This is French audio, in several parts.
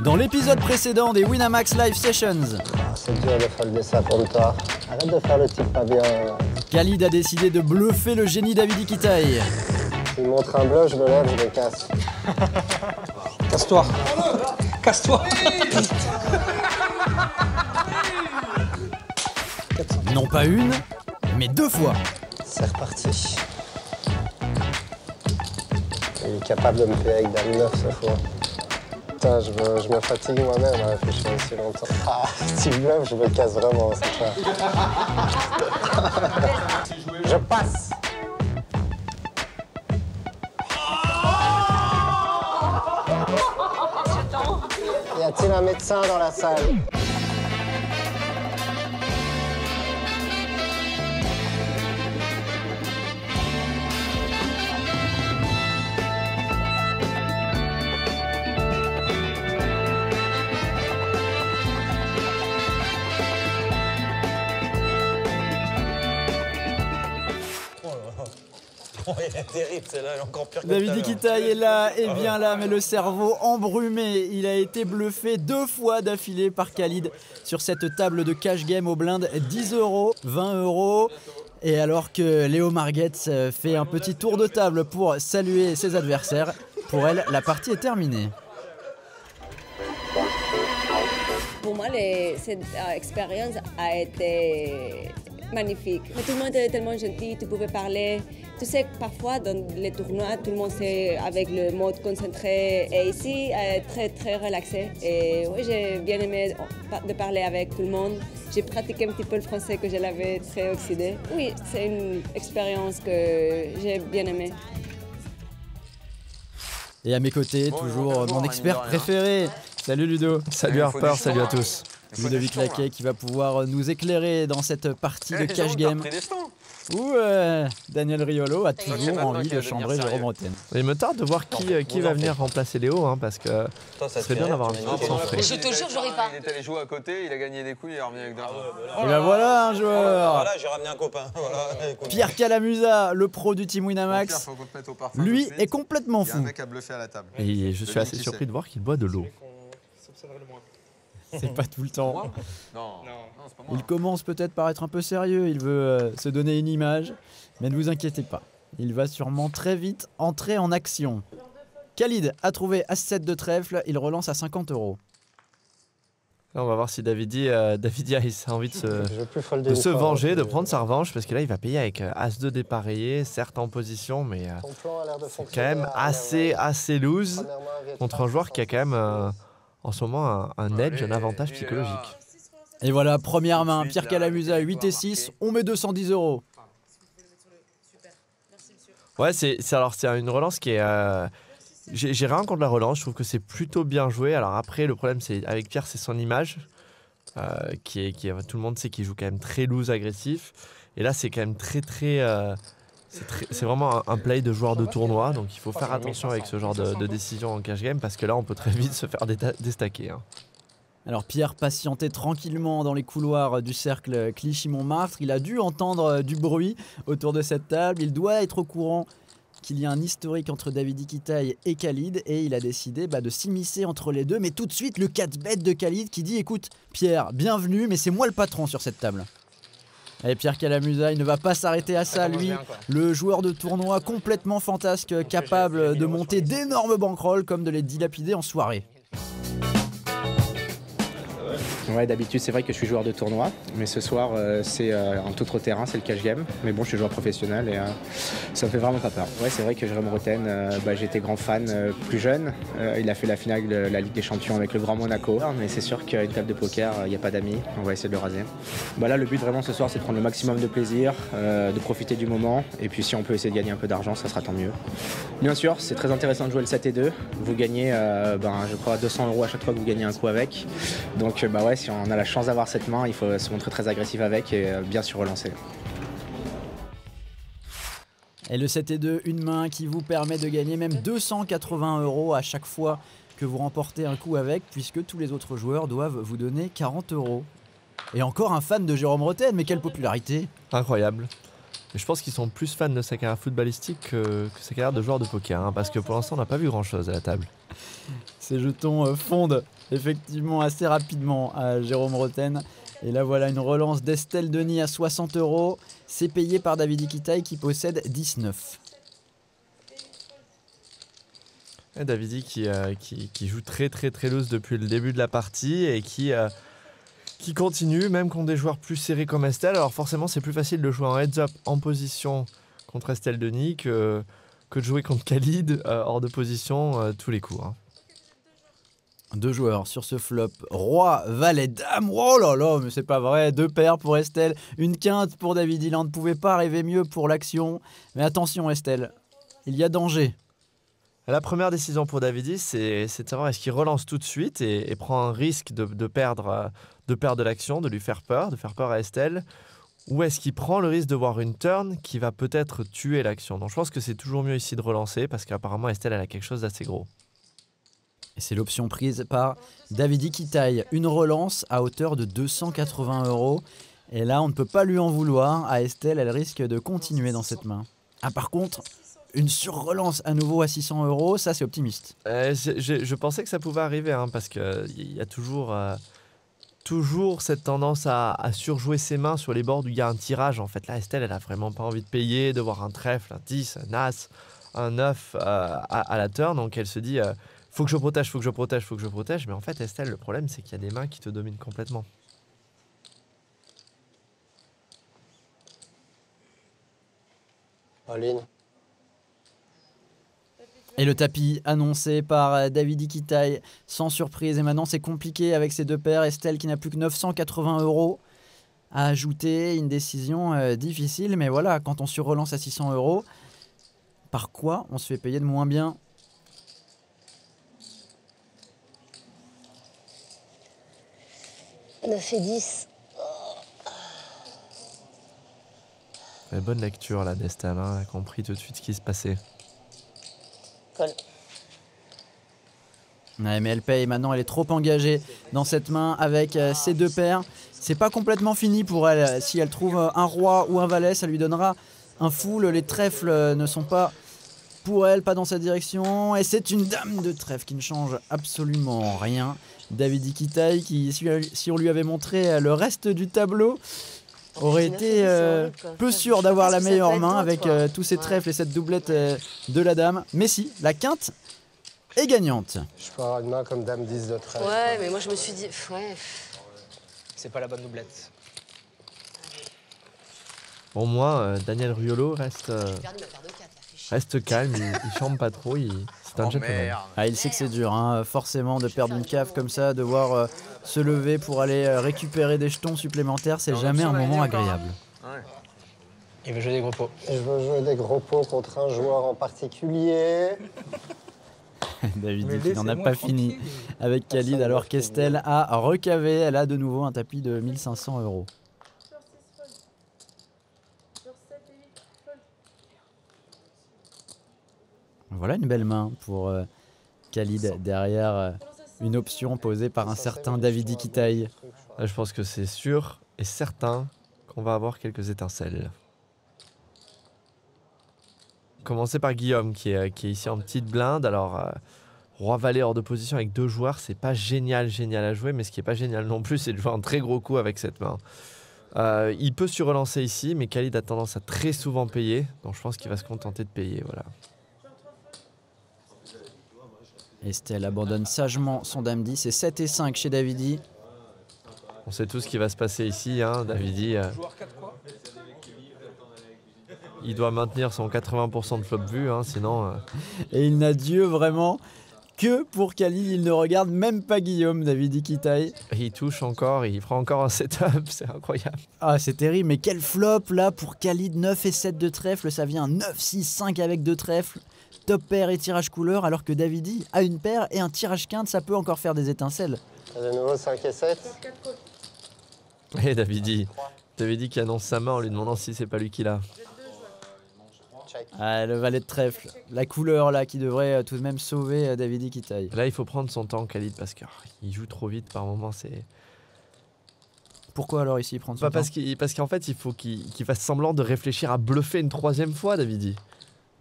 Dans l'épisode précédent des Winamax Live Sessions, C'est dur de folder ça pour toi. Arrête de faire le type pas bien. Khalid a décidé de bluffer le génie David Iquitaï. S'il montre un bluff, je me lève, je me casse. Casse-toi. Casse-toi. Non pas une, mais 2 fois. C'est reparti. Il est capable de me payer avec Dame 9 cette fois. Putain, je me fatigue moi-même à réfléchir aussi longtemps. Ah, si je bluffe, je me casse vraiment, c'est ça. Je passe. Y a-t-il un médecin dans la salle? Elle est terrible, celle-là, elle est encore pire que David Iquitaï est là, et bien là, mais le cerveau embrumé. Il a été bluffé 2 fois d'affilée par Khalid sur cette table de cash game au blind 10 €, 20 €. Et alors que Léo Margetts fait un petit tour de table pour saluer ses adversaires, pour elle, la partie est terminée. Pour moi, cette expérience a été magnifique. Mais tout le monde était tellement gentil, tu pouvais parler. Tu sais que parfois, dans les tournois, tout le monde est avec le mode concentré. Et ici, très, très relaxé. Et oui, j'ai bien aimé de parler avec tout le monde. J'ai pratiqué un petit peu le français que je l'avais très oxydé. Oui, c'est une expérience que j'ai bien aimée. Et à mes côtés, toujours mon expert préféré. Salut Ludo. Salut Harper, salut à tous. Ludovic Laquet qui va pouvoir nous éclairer dans cette partie de cash game. Où Daniel Riolo a toujours envie de chambrer Jérôme Rotten. Il me tarde de voir qui va venir remplacer Léo, hein, parce que ça serait bien d'avoir un petit peu de sang frais. Je te jure, j'aurais pas. Il est allé jouer à côté, il a gagné des couilles, il est revenu avec d'argent. Et ben voilà un joueur. Voilà, j'ai ramené un copain. Voilà, Pierre Calamusa, le pro du team Winamax, lui est complètement fou. Il y a un mec à bluffer à la table. Et je suis assez surpris de voir qu'il boit de l'eau. C'est pas tout le temps. Non, c'est pas moi. Il commence peut-être par être un peu sérieux, il veut se donner une image, mais ne vous inquiétez pas, il va sûrement très vite entrer en action. Khalid a trouvé As-7 de trèfle, il relance à 50 €. Là, on va voir si Davidi a envie de De se venger, de prendre sa revanche, parce que là, il va payer avec As-2 dépareillé, certes en position, mais c'est quand même assez loose contre un joueur qui a quand même en ce moment un edge, un avantage psychologique. Et voilà, première main, Pierre Calamusa, 8 et 6, on met 210 €. Ouais, c'est une relance qui est... J'ai rien contre la relance, je trouve que c'est plutôt bien joué. Alors après, le problème c'est avec Pierre, c'est son image, tout le monde sait qu'il joue quand même très loose, agressif. Et là, c'est quand même c'est vraiment un play de joueur de tournoi, donc il faut faire attention avec ce genre de décision en cash game, parce que là, on peut très vite se faire déstacker. Hein. Alors Pierre patientait tranquillement dans les couloirs du cercle Clichy-Montmartre. Il a dû entendre du bruit autour de cette table. Il doit être au courant qu'il y a un historique entre David Iquitaï et Khalid, et il a décidé de s'immiscer entre les deux. Mais tout de suite, le 4-bet de Khalid qui dit « Écoute, Pierre, bienvenue, mais c'est moi le patron sur cette table. » Et Pierre Calamusa, il ne va pas s'arrêter à ça, lui, le joueur de tournoi complètement fantasque, capable de monter d'énormes bankrolls comme de les dilapider en soirée. Ouais, d'habitude, c'est vrai que je suis joueur de tournoi, mais ce soir, c'est un tout autre terrain, c'est le cash game. Mais bon, je suis joueur professionnel et ça me fait vraiment pas peur. Ouais, c'est vrai que Jérôme Rotten, j'étais grand fan plus jeune. Il a fait la finale de la Ligue des Champions avec le Grand Monaco. Mais c'est sûr qu'à une table de poker, il n'y a pas d'amis. On va essayer de le raser. Là, le but vraiment ce soir, c'est de prendre le maximum de plaisir, de profiter du moment. Et puis, si on peut essayer de gagner un peu d'argent, ça sera tant mieux. Bien sûr, c'est très intéressant de jouer le 7 et 2. Vous gagnez, je crois, 200 € à chaque fois que vous gagnez un coup avec. Donc, ouais, si on a la chance d'avoir cette main, il faut se montrer très agressif avec et bien sûr relancer. Et le 7 et 2, une main qui vous permet de gagner même 280 € à chaque fois que vous remportez un coup avec, puisque tous les autres joueurs doivent vous donner 40 €. Et encore un fan de Jérôme Rotten, mais quelle popularité! Incroyable. Mais je pense qu'ils sont plus fans de sa carrière footballistique que sa carrière de joueur de poker, hein, parce que pour l'instant, on n'a pas vu grand-chose à la table. Ces jetons fondent effectivement assez rapidement à Jérôme Roten. Et là voilà une relance d'Estelle Denis à 60 €. C'est payé par David Iquitaille qui possède 19. Et Davidi qui joue très loose depuis le début de la partie et qui continue, même contre des joueurs plus serrés comme Estelle. Alors forcément, c'est plus facile de jouer en heads-up en position contre Estelle Denis que de jouer contre Khalid hors de position tous les coups. Hein. Deux joueurs sur ce flop. Roi, valet, dame. Oh là là, mais c'est pas vrai. Deux paires pour Estelle. Une quinte pour David. Il ne pouvait pas rêver mieux pour l'action. Mais attention Estelle, il y a danger. La première décision pour Davidi, c'est de savoir est-ce qu'il relance tout de suite et prend un risque de perdre l'action, de lui faire peur à Estelle, ou est-ce qu'il prend le risque de voir une turn qui va peut-être tuer l'action. Donc je pense que c'est toujours mieux ici de relancer parce qu'apparemment Estelle elle a quelque chose d'assez gros. Et c'est l'option prise par David Iquitaille. Une relance à hauteur de 280 €. Et là, on ne peut pas lui en vouloir. À Estelle, elle risque de continuer dans cette main. Ah, par contre, une sur-relance à nouveau à 600 €, ça c'est optimiste. Je pensais que ça pouvait arriver, hein, parce qu'il y a toujours cette tendance à surjouer ses mains sur les bords où il y a un tirage. En fait, là, Estelle, elle a vraiment pas envie de payer, de voir un trèfle, un 10, un as, un 9 à la turn. Donc elle se dit... faut que je protège. Mais en fait, Estelle, le problème, c'est qu'il y a des mains qui te dominent complètement. All-in. Et le tapis annoncé par David Iquitaille, sans surprise. Et maintenant, c'est compliqué avec ces deux paires. Estelle qui n'a plus que 980 € à ajouter. Une décision difficile. Mais voilà, quand on sur-relance à 600 €, par quoi on se fait payer de moins bien ? 9 et 10. Bonne lecture là d'Estelle, hein, elle a compris tout de suite ce qui se passait. Colle. Ouais, mais elle paye maintenant, elle est trop engagée dans cette main avec ces deux paires. C'est pas complètement fini pour elle. Si elle trouve un roi ou un valet, ça lui donnera un full. Les trèfles ne sont pas pour elle, pas dans sa direction. Et c'est une dame de trèfle qui ne change absolument rien. David Iquitaille qui, si on lui avait montré le reste du tableau, aurait été peu sûr d'avoir la meilleure main avec tous ces trèfles et cette doublette de la dame. Mais si, la quinte est gagnante. Je peux avoir une main comme dame 10 de trèfle. Ouais, mais moi je me suis dit, ouais. C'est pas la bonne doublette. Bon, moi, Daniel Riolo reste calme, il chante pas trop, c'est un gentleman. Ah, il sait que c'est dur, hein, forcément, de perdre une cave comme ça, devoir se lever pour aller récupérer des jetons supplémentaires, c'est jamais un moment agréable. Il veut jouer des gros pots. Et je veux jouer des gros pots contre un joueur en particulier. David dit qu'il n'en a pas fini avec Khalid, alors qu'Estelle a recavé, elle a de nouveau un tapis de 1500 €. Voilà une belle main pour Khalid derrière une option posée par un certain David Iquitaille. Là, je pense que c'est sûr et certain qu'on va avoir quelques étincelles. Commencer par Guillaume qui est ici en petite blinde. Alors, roi-valet hors de position avec deux joueurs, c'est pas génial à jouer, mais ce qui est pas génial non plus, c'est de jouer un très gros coup avec cette main. Il peut sur-relancer ici, mais Khalid a tendance à très souvent payer, donc je pense qu'il va se contenter de payer, voilà. Estelle abandonne sagement son dame 10 et 7 et 5 chez Davidi. On sait tout ce qui va se passer ici, hein, Davidi. Il doit maintenir son 80% de flop vu, hein, sinon... Et il n'a Dieu vraiment que pour Khalid, il ne regarde même pas Guillaume, David Iquitaille. Il touche encore, il prend encore un setup, c'est incroyable. Ah, c'est terrible, mais quel flop là pour Khalid, 9 et 7 de trèfle, ça vient 9, 6, 5 avec deux trèfles. Top paire et tirage couleur, alors que Davidi a une paire et un tirage quinte, ça peut encore faire des étincelles. De nouveau 5 et 7. Et Davidi qui annonce sa main en lui demandant si c'est pas lui qui l'a. Ah, le valet de trèfle, la couleur là qui devrait tout de même sauver David Iquitaille. Là, il faut prendre son temps, Khalid, parce qu'il joue trop vite par moment. Pourquoi alors ici prendre son temps ? Parce qu'en fait, il faut qu'il fasse semblant de réfléchir à bluffer une troisième fois, Davidi.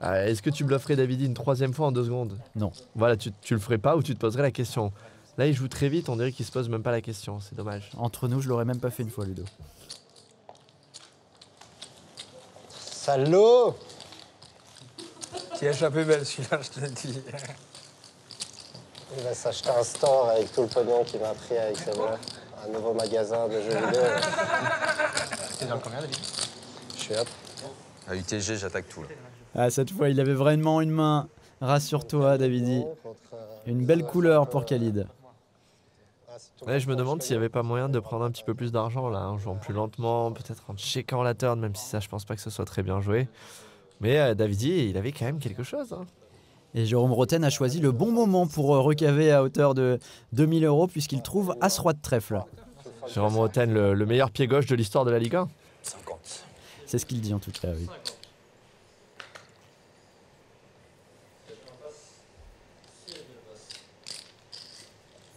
Est-ce que tu blufferais Davidi une 3e fois en 2 secondes? Non. Voilà, tu le ferais pas ou tu te poserais la question. Là, il joue très vite, on dirait qu'il se pose même pas la question, c'est dommage. Entre nous, je l'aurais même pas fait une fois, Ludo. Salaud! Tu as échappé belle celui-là, je te le dis. Il va s'acheter un store avec tout le pognon qu'il m'a pris avec ses bluffs. Un nouveau magasin de jeux vidéo. T'es dans le combien, David? Je suis up. À UTG, j'attaque tout là. Ah, cette fois, il avait vraiment une main. Rassure-toi, Davidi. Une belle couleur pour Khalid. Ouais, je me demande s'il n'y avait pas moyen de prendre un petit peu plus d'argent là, en jouant plus lentement, peut-être en checkant la turn, même si ça, je pense pas que ce soit très bien joué. Mais Davidi, il avait quand même quelque chose. Hein. Et Jérôme Roten a choisi le bon moment pour recaver à hauteur de 2000 € puisqu'il trouve As-Roi de trèfle. Jérôme Roten, le meilleur pied gauche de l'histoire de la Ligue 1. 50. C'est ce qu'il dit en tout cas, oui.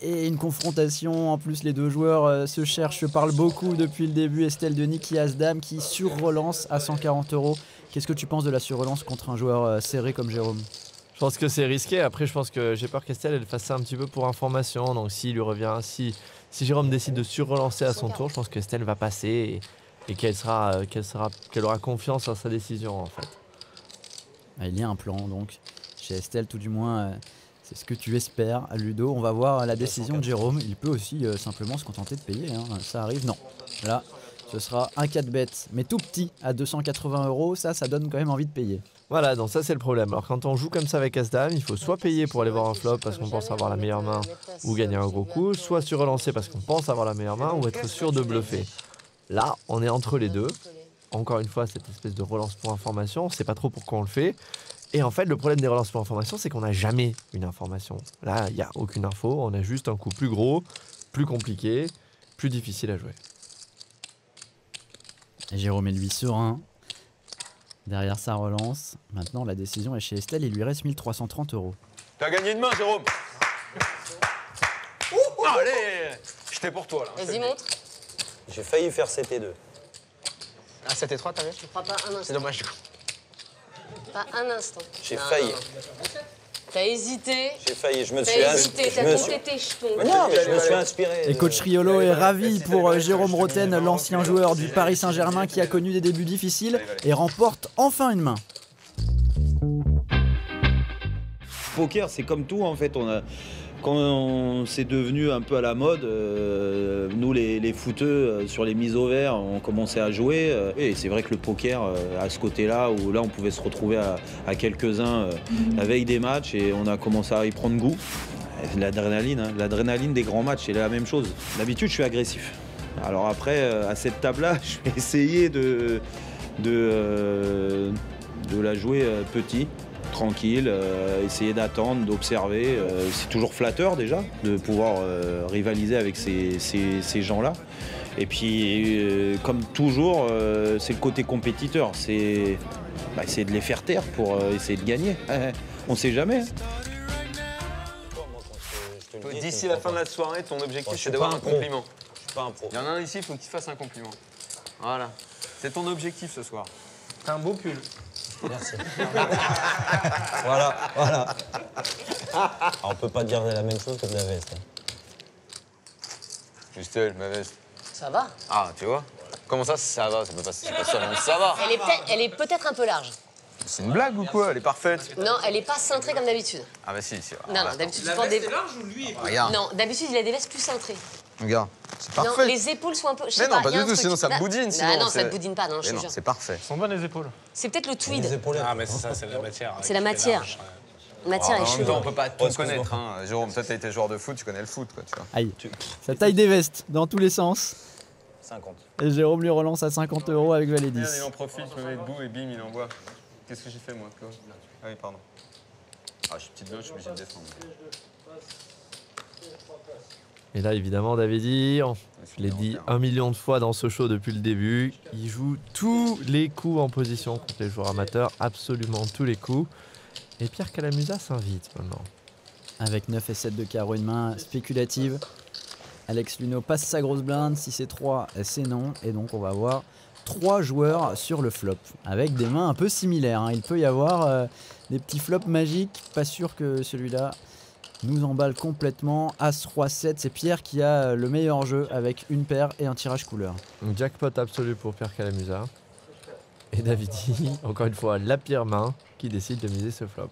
Et une confrontation, en plus les deux joueurs se cherchent, se parlent beaucoup depuis le début. Estelle Denis qui As-Dame qui surrelance à 140 €. Qu'est-ce que tu penses de la surrelance contre un joueur serré comme Jérôme? Je pense que c'est risqué, après je pense que j'ai peur qu'Estelle elle fasse ça un petit peu pour information. Donc s'il lui revient, si Jérôme décide de surrelancer à son tour, je pense qu'Estelle va passer et qu'elle aura confiance en sa décision en fait. Ah, il y a un plan donc, chez Estelle tout du moins. C'est ce que tu espères, Ludo. On va voir la décision de Jérôme. Il peut aussi simplement se contenter de payer. Hein. Ça arrive, non. Là, ce sera un 4-bet, mais tout petit, à 280 €. Ça donne quand même envie de payer. Voilà, donc ça c'est le problème. Alors quand on joue comme ça avec As-Dame, il faut soit payer pour aller voir un flop parce qu'on pense avoir la meilleure main ou gagner un gros coup, soit surrelancer parce qu'on pense avoir la meilleure main ou être sûr de bluffer. Là, on est entre les deux. Encore une fois, cette espèce de relance pour information, on ne sait pas trop pourquoi on le fait. Et en fait, le problème des relances pour information, c'est qu'on n'a jamais une information. Là, il n'y a aucune info, on a juste un coup plus gros, plus compliqué, plus difficile à jouer. Et Jérôme est lui serein. Derrière sa relance. Maintenant, la décision est chez Estelle. Il lui reste 1330 €. T'as gagné une main, Jérôme. Allez, j'étais pour toi là. Vas-y, montre. J'ai failli faire CT2. Ah, 7-3, t'as vu? Je crois pas un instant. C'est dommage du coup. Pas un instant. J'ai Non, failli. non, non. T'as hésité. J'ai failli. Je me suis T'as hésité, t'as compté tes jetons. Mais non, mais je me suis inspiré. Et coach Riolo est ravi pour Jérôme Roten, l'ancien joueur du Paris Saint-Germain qui a connu des débuts difficiles et remporte enfin une main. Poker, c'est comme tout en fait. Quand c'est devenu un peu à la mode, nous les footeux sur les mises au vert, on commençait à jouer. Et c'est vrai que le poker, à ce côté-là, où là on pouvait se retrouver à quelques-uns la veille des matchs et on a commencé à y prendre goût. L'adrénaline, hein, l'adrénaline des grands matchs, c'est la même chose. D'habitude, je suis agressif. Alors après, à cette table-là, je vais essayer de la jouer petit. Tranquille, essayer d'attendre, d'observer. C'est toujours flatteur déjà de pouvoir rivaliser avec ces gens-là. Et puis, comme toujours, c'est le côté compétiteur. C'est essayer de les faire taire pour essayer de gagner. On ne sait jamais. D'ici la fin de la soirée, ton objectif, c'est d'avoir un compliment. Je suis pas un pro. Il y en a un ici, il faut qu'il te fasse un compliment. Voilà. C'est ton objectif ce soir. T'as un beau pull. Merci. Voilà. Alors, on peut pas dire la même chose que de la veste. Justel, ma veste. Ça va. Ah, tu vois? Comment ça, ça va? C'est pas ça, mais ça va. Elle est peut-être un peu large. C'est une blague ou quoi? Elle est parfaite. Non, elle est pas cintrée comme d'habitude. Ah bah si. Non, d'habitude tu portes des... large ou lui? Regarde. Non, d'habitude il a des vestes plus cintrées. Regarde, c'est Non, parfait. les épaules sont un peu... Mais non, pas du tout, sinon ça boudine. Ah non, ça te boudine pas, non, je te non, jure. c'est parfait. Sont bonnes les épaules. C'est peut-être le tweed. Ah, mais c'est ça, c'est la matière. C'est la matière. Matière et En même cheveux. temps, on peut pas tout connaître. Hein. Jérôme, toi, t'as été joueur de foot, tu connais le foot, quoi, tu vois. Aïe, ça taille des vestes dans tous les sens. 50. Et Jérôme lui relance à 50 € avec valet 10. Regarde, il en profite, je me mets debout et bim, il envoie. Qu'est-ce que j'ai fait, moi, Claude? Ah oui, pardon. Ah, je suis petite gauche, je suis obligé de descendre. Et là, évidemment, Davidi, je l'ai dit 1 million de fois dans ce show depuis le début, il joue tous les coups en position contre les joueurs amateurs, absolument tous les coups. Et Pierre Calamusa s'invite maintenant. Avec 9 et 7 de carreau, une main spéculative. Alex Luno passe sa grosse blinde. Si c'est 3, c'est non. Et donc on va avoir 3 joueurs sur le flop, avec des mains un peu similaires. Il peut y avoir des petits flops magiques, pas sûr que celui-là nous emballe complètement. As, Roi, 7, c'est Pierre qui a le meilleur jeu avec une paire et un tirage couleur. Donc jackpot absolu pour Pierre Calamusa. Et Davidi, encore une fois, la pire main qui décide de miser ce flop.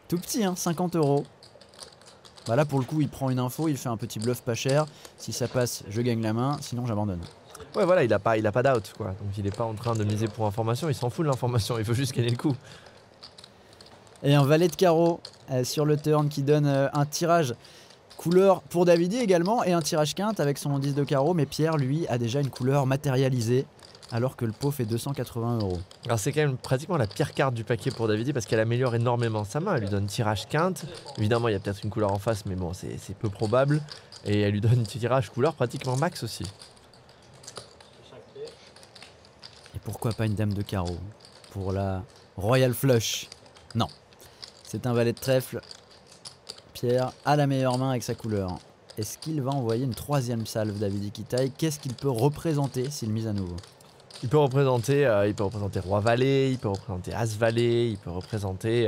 Tout petit, 50 €. Bah là, pour le coup, il prend une info, il fait un petit bluff pas cher. Si ça passe, je gagne la main, sinon j'abandonne. Ouais, voilà, il a pas d'out, quoi. Donc il est pas en train de miser pour information, il s'en fout de l'information, il veut juste gagner le coup. Et un valet de carreau sur le turn qui donne un tirage couleur pour Davidi également et un tirage quinte avec son 10 de carreau. Mais Pierre, lui, a déjà une couleur matérialisée alors que le pot fait 280 €. Alors c'est quand même pratiquement la pire carte du paquet pour Davidi parce qu'elle améliore énormément sa main. Elle lui donne tirage quinte. Évidemment, il y a peut-être une couleur en face, mais bon, c'est peu probable. Et elle lui donne tirage couleur pratiquement max aussi. Et pourquoi pas une dame de carreau pour la Royal Flush? Non. C'est un valet de trèfle. Pierre a la meilleure main avec sa couleur. Est-ce qu'il va envoyer une troisième salve, Davidi Kitaï? Qu'est-ce qu'il peut représenter s'il mise à nouveau? Il peut représenter Roi Valet, il peut représenter As Valet, il peut représenter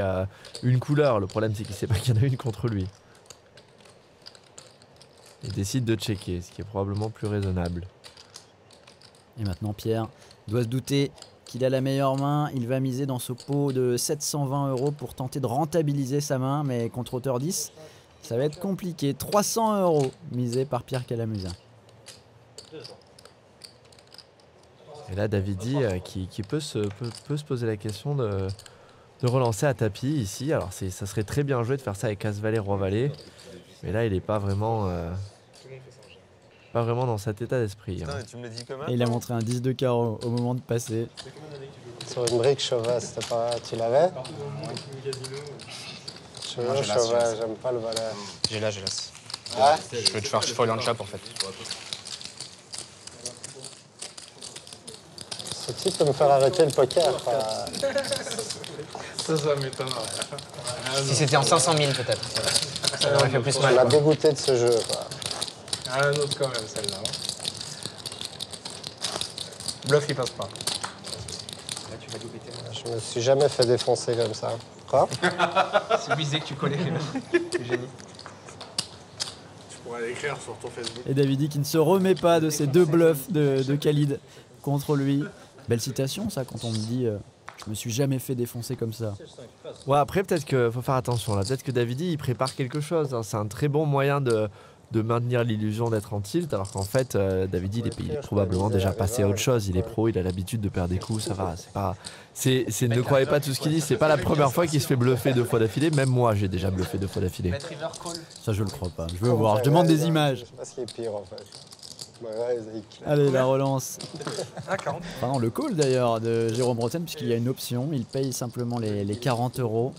une couleur. Le problème, c'est qu'il ne sait pas qu'il y en a une contre lui. Il décide de checker, ce qui est probablement plus raisonnable. Et maintenant, Pierre doit se douter qu'il a la meilleure main. Il va miser dans ce pot de 720 € pour tenter de rentabiliser sa main, mais contre hauteur 10, ça va être compliqué. 300 € misés par Pierre Calamusa. Et là, Davidi qui peut se poser la question de relancer à tapis ici. Alors, ça serait très bien joué de faire ça avec As Valet, Roi Valet. Mais là, il n'est pas vraiment dans cet état d'esprit. Et il a montré un 10 de carreau au moment de passer. Sur une brique Chauvet, c'était pas... Tu l'avais? Chauvet, j'aime pas le valet. J'ai l'as. Ah? Je veux te faire foil on chop en fait. Ce type peut me faire arrêter le poker. Ça m'étonnerait. Si c'était en 500 000 peut-être. Ça aurait fait plus mal. On m'a dégoûté de ce jeu. Un autre quand même, celle-là. Bluff, il passe pas. Je me suis jamais fait défoncer comme ça. Quoi? C'est visé que tu connais. Génie. Tu pourrais l'écrire sur ton Facebook. Et Davidi qui ne se remet pas de ces deux bluffs de Khalid contre lui. Belle citation, ça, quand on me dit je me suis jamais fait défoncer comme ça. Ouais, après, peut-être qu'il faut faire attention là. Peut-être que Davidi, il prépare quelque chose. C'est un très bon moyen de maintenir l'illusion d'être en tilt, alors qu'en fait, Davidi, il est probablement déjà passé à autre chose. Il est pro, il a l'habitude de perdre des coups, ça va. Ne croyez pas tout ce qu'il dit. C'est pas la première fois qu'il se fait bluffer 2 fois d'affilée. Même moi, j'ai déjà bluffé 2 fois d'affilée. Ça, je le crois pas. Je veux voir. Je demande des images. Je sais pas ce qui est pire en fait. Allez, la relance. Ah, 40. Enfin, non, le call d'ailleurs de Jérôme Roten, puisqu'il y a une option. Il paye simplement les 40 €.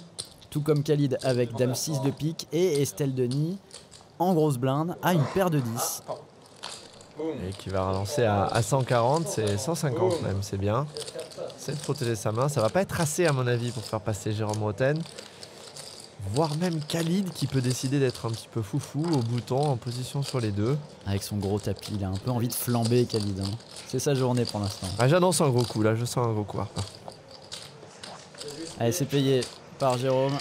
Tout comme Khalid avec Dame 6 de pique et Estelle Denis en grosse blinde à une paire de 10. Et qui va relancer à 140, c'est 150 même, c'est bien. C'est de protéger sa main. Ça va pas être assez à mon avis pour faire passer Jérôme Roten. Voire même Khalid qui peut décider d'être un petit peu foufou au bouton en position sur les deux. Avec son gros tapis, il a un peu envie de flamber Khalid. C'est sa journée pour l'instant. Ah, j'annonce un gros coup là, je sens un gros coup. Allez, c'est payé par Jérôme.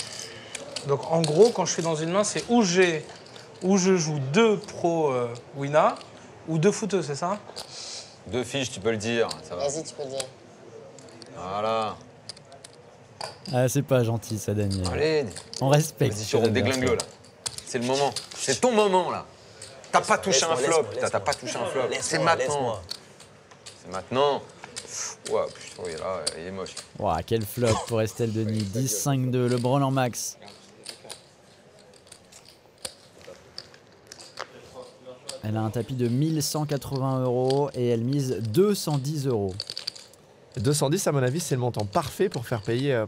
Donc en gros, quand je suis dans une main, c'est où je joue 2 pro Wina ou 2 footeux, c'est ça? 2 fiches, tu peux le dire. Vas-y, tu peux le dire. Voilà. Ah, c'est pas gentil ça, Daniel. Allez, on respecte. sur des glinglos là. C'est le moment. C'est ton moment là. T'as pas touché un flop. T'as pas touché un flop. C'est maintenant. C'est maintenant. Ouais, putain, là, il est moche. Wow, quel flop pour Estelle Denis. 10-5-2, le branle en max. Elle a un tapis de 1180 € et elle mise 210 €. 210 à mon avis c'est le montant parfait pour faire payer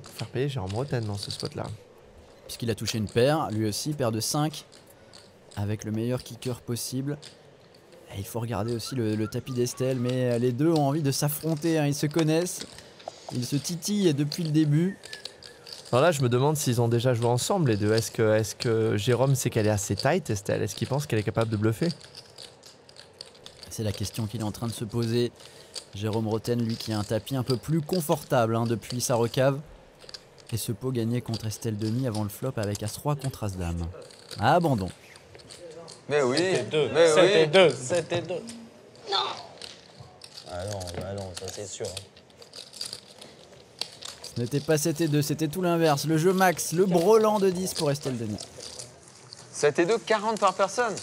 Jérôme Roten dans ce spot là. Puisqu'il a touché une paire, lui aussi, paire de 5, avec le meilleur kicker possible. Et il faut regarder aussi le tapis d'Estelle, mais les deux ont envie de s'affronter, ils se connaissent, ils se titillent depuis le début. Alors là je me demande s'ils ont déjà joué ensemble les deux. Est-ce que Jérôme sait qu'elle est assez tight, Estelle? Est-ce qu'il pense qu'elle est capable de bluffer? C'est la question qu'il est en train de se poser. Jérôme Roten, lui, qui a un tapis un peu plus confortable depuis sa recave. Et ce pot gagné contre Estelle Denis avant le flop avec As-3 contre As-Dame. Abandon. Mais oui, C'était mais oui. 2. C'était 2. Ah non, ça c'est sûr. Ce n'était pas 7-2, c'était tout l'inverse. Le jeu max, le brelan de 10 pour Estelle Denis. 7 et 2, 40 par personne.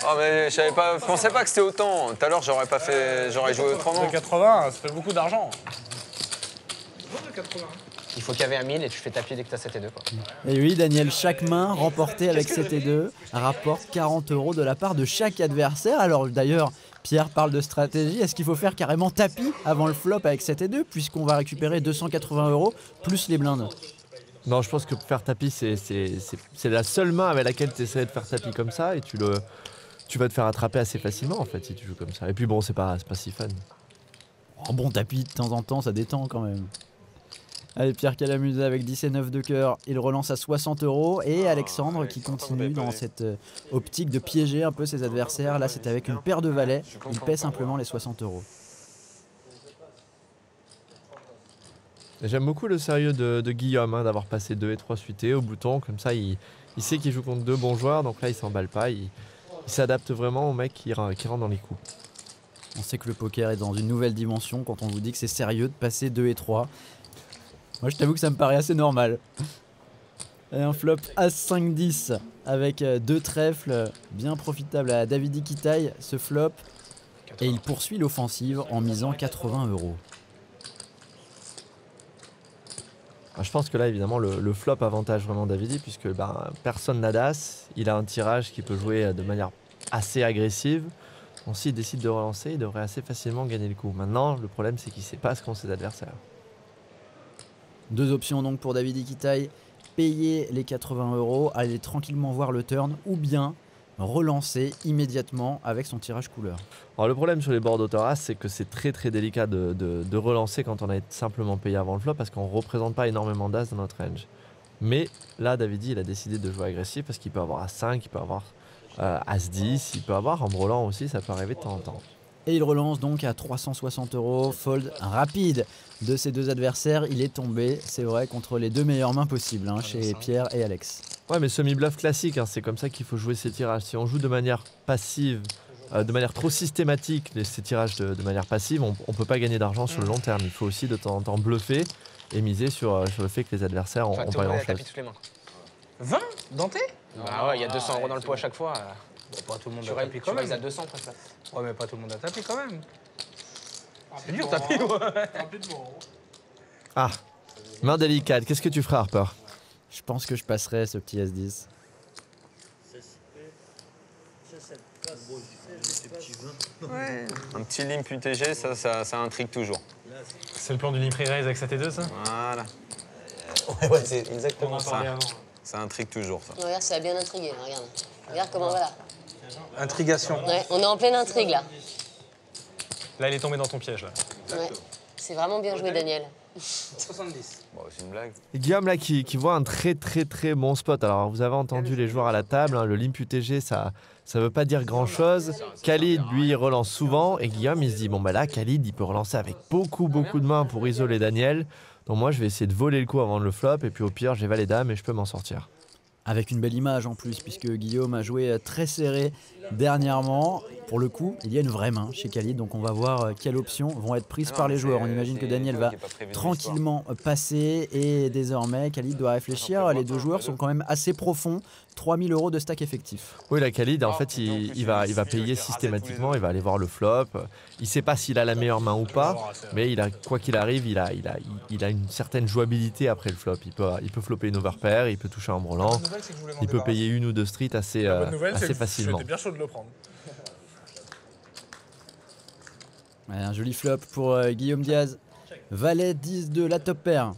Oh mais je pensais pas que c'était autant. Tout à l'heure j'aurais joué autrement. 2,80, ça fait beaucoup d'argent. Il faut caver à 1000 et tu fais tapis dès que t'as 7 et 2. Quoi. Et oui, Daniel, chaque main remportée avec 7-2 rapporte 40 € de la part de chaque adversaire. Alors d'ailleurs, Pierre parle de stratégie. Est-ce qu'il faut faire carrément tapis avant le flop avec 7-2 puisqu'on va récupérer 280 € plus les blindes? Non, je pense que faire tapis, c'est la seule main avec laquelle tu essaies de faire tapis comme ça et tu vas te faire attraper assez facilement en fait si tu joues comme ça. Et puis bon, c'est pas si fun. Un bon tapis de temps en temps, ça détend quand même. Allez, Pierre Calamusa avec 10 et 9 de cœur, il relance à 60 € et Alexandre qui continue dans cette optique de piéger un peu ses adversaires. Là, c'est avec une paire de valets, il paie simplement les 60 €. J'aime beaucoup le sérieux de Guillaume d'avoir passé 2 et 3 suités au bouton. Comme ça, il sait qu'il joue contre 2 bons joueurs, donc là, il s'emballe pas. Il s'adapte vraiment au mec qui rentre dans les coups. On sait que le poker est dans une nouvelle dimension quand on vous dit que c'est sérieux de passer 2 et 3. Moi, je t'avoue que ça me paraît assez normal. Et un flop As-5-10 avec 2 trèfles, bien profitable à David Ikitaï, ce flop. Et il poursuit l'offensive en misant 80 €. Je pense que là, évidemment, le flop avantage vraiment Davidi puisque personne n'a d'as. Il a un tirage qui peut jouer de manière assez agressive. Donc s'il décide de relancer, il devrait assez facilement gagner le coup. Maintenant, le problème, c'est qu'il ne sait pas ce qu'ont ses adversaires. 2 options donc pour David Ikitaï. Payer les 80 €, aller tranquillement voir le turn ou bien relancer immédiatement avec son tirage couleur. Alors le problème sur les boards d'auteur-as, c'est que c'est très très délicat de relancer quand on a simplement payé avant le flop parce qu'on ne représente pas énormément d'as dans notre range. Mais là, Davidi, il a décidé de jouer agressif parce qu'il peut avoir As-5, il peut avoir As-10, il peut avoir en brelan aussi, ça peut arriver de temps en temps. Et il relance donc à 360 €, fold rapide de ses deux adversaires. Il est tombé, c'est vrai, contre les deux meilleures mains possibles chez Pierre et Alex. Ouais, mais semi-bluff classique, c'est comme ça qu'il faut jouer ces tirages. Si on joue de manière passive, de manière trop systématique, ces tirages de manière passive, on ne peut pas gagner d'argent sur le long terme. Il faut aussi de temps en temps bluffer et miser sur le fait que les adversaires ont pas grand-chose. 20 Denté? Ah ouais, il y a 200 € dans le pot à chaque fois. Pas tout le monde Tu a tapis quand même. à 200 presque. Ouais, mais pas tout le monde a tapis quand même. C'est dur tapis, ouais. Ah, main délicate, qu'est-ce que tu feras, Harper? Je pense que je passerai ce petit S10. Ouais. Un petit limp UTG, ça intrigue toujours. C'est le plan du limp raise avec 7 et 2, ça? Voilà. Ouais, c'est exactement ça. Ça intrigue toujours, ça. Regarde, ça a bien intrigué, regarde. Regarde comment voilà. Intrigation. Ouais, on est en pleine intrigue, là. Là, il est tombé dans ton piège, là. Ouais. C'est vraiment bien joué, Daniel. 70. Bon, c'est une blague. Guillaume là qui voit un très bon spot. Alors vous avez entendu les joueurs à la table, le limp UTG ça veut pas dire grand chose. Khalid lui il relance souvent et Guillaume il se dit bon bah là Khalid il peut relancer avec beaucoup de mains pour isoler Daniel. Donc moi je vais essayer de voler le coup avant le flop et puis au pire j'ai valet dame et je peux m'en sortir. Avec une belle image en plus, puisque Guillaume a joué très serré dernièrement. Pour le coup, il y a une vraie main chez Khalid, donc on va voir quelles options vont être prises par les joueurs. On imagine que Daniel va tranquillement passer et désormais Khalid doit réfléchir. Les deux joueurs sont quand même assez profonds. 3000 € de stack effectif. Oui, la Khalid, en fait, il va payer systématiquement, il va aller voir le flop. Il ne sait pas s'il a la meilleure main ou pas, mais quoi qu'il arrive, il a une certaine jouabilité après le flop. Il peut flopper une overpair, il peut toucher un brelan, il peut payer une ou deux streets assez facilement. J'étais bien chaud de le prendre. Ouais, un joli flop pour Guillaume Diaz. Valet 10 de la top pair.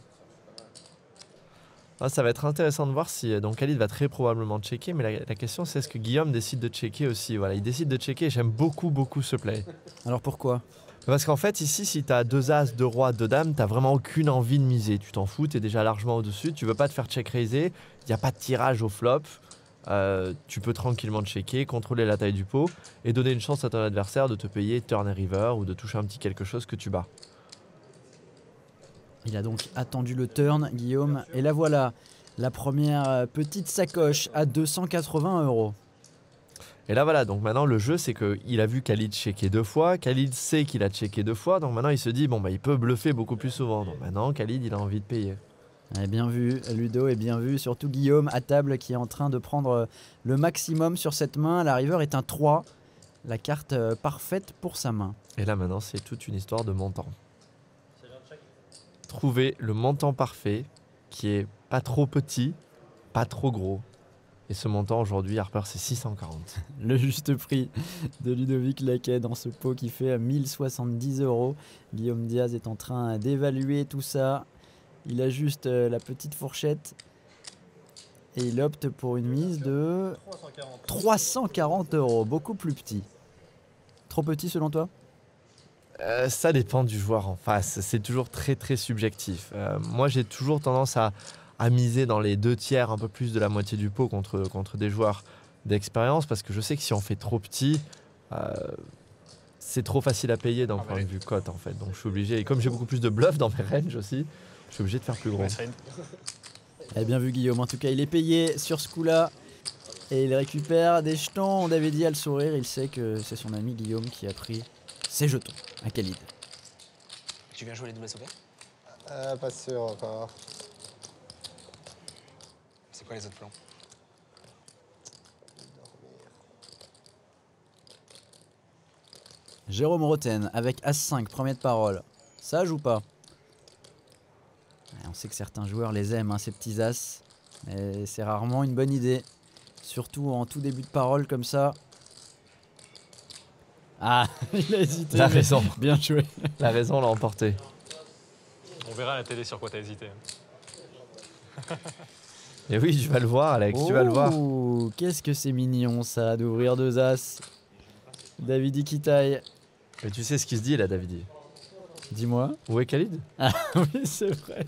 Ça va être intéressant de voir si donc Khalid va très probablement checker, mais la question c'est est-ce que Guillaume décide de checker aussi. Voilà, il décide de checker, j'aime beaucoup ce play. Alors pourquoi? Parce qu'en fait ici si tu as 2 as, 2 rois, 2 dames, tu n'as vraiment aucune envie de miser. Tu t'en fous, tu es déjà largement au-dessus, tu veux pas te faire check raiser, il n'y a pas de tirage au flop. tu peux tranquillement checker, contrôler la taille du pot et donner une chance à ton adversaire de te payer turn et river ou de toucher un petit quelque chose que tu bats. Il a donc attendu le turn, Guillaume, et la voilà, la première petite sacoche à 280 €. Et là voilà, donc maintenant le jeu c'est qu'il a vu Khalid checker 2 fois, Khalid sait qu'il a checké 2 fois, donc maintenant il se dit bon bah il peut bluffer beaucoup plus souvent. Donc maintenant Khalid il a envie de payer. Bien vu Ludo, et bien vu surtout Guillaume à table qui est en train de prendre le maximum sur cette main. La river est un 3, la carte parfaite pour sa main. Et là maintenant c'est toute une histoire de montant. Trouver le montant parfait qui est pas trop petit, pas trop gros. Et ce montant aujourd'hui, Harper, c'est 640. Le juste prix de Ludovic Laquet dans ce pot qui fait 1070 €. Guillaume Diaz est en train d'évaluer tout ça. Il ajuste la petite fourchette et il opte pour une mise de 340 €, beaucoup plus petit. Trop petit selon toi ? Ça dépend du joueur en face, c'est toujours très très subjectif. Moi j'ai toujours tendance à miser dans les 2 tiers, un peu plus de la moitié du pot contre des joueurs d'expérience, parce que je sais que si on fait trop petit, c'est trop facile à payer d'un point de vue cote en fait. Donc je suis obligé, et comme j'ai beaucoup plus de bluff dans mes ranges aussi, je suis obligé de faire plus gros. Bien vu Guillaume, en tout cas il est payé sur ce coup-là et il récupère des jetons. On avait dit à le sourire, il sait que c'est son ami Guillaume qui a pris ses jetons à Khalid. Tu viens jouer les doubles SOP? Pas sûr encore. C'est quoi les autres plans? Jérôme Roten avec As-5, premier de parole. Ça joue pas. On sait que certains joueurs les aiment, hein, ces petits As. Mais c'est rarement une bonne idée. Surtout en tout début de parole comme ça. Ah, il a hésité. La raison. Bien joué. La raison l'a emporté. On verra à la télé sur quoi t'as hésité. Et oui, tu vas le voir, Alex, tu vas le voir. Qu'est-ce que c'est mignon ça, d'ouvrir 2 As. Davidi qui taille. Mais tu sais ce qu'il se dit là, Davidi? Dis-moi. Où est Khalid? Ah oui, c'est vrai.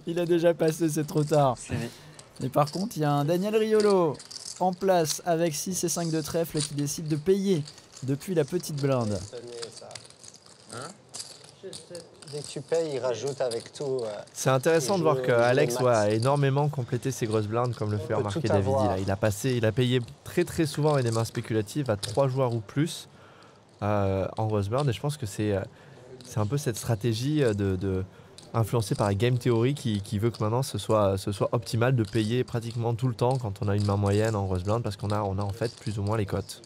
Il a déjà passé, c'est trop tard. Et par contre, il y a un Daniel Riolo en place avec 6 et 5 de trèfle qui décide de payer depuis la petite blinde. Dès que tu payes, il rajoute avec tout. C'est intéressant de voir que Alex a énormément complété ses grosses blindes comme le fait remarquer Davidi. Là. Il a payé très très souvent avec des mains spéculatives à 3 joueurs ou plus en grosse blind, et je pense que c'est un peu cette stratégie influencée par la game theory qui veut que maintenant ce soit optimal de payer pratiquement tout le temps quand on a une main moyenne en grosse blind, parce qu'on a en fait plus ou moins les cotes.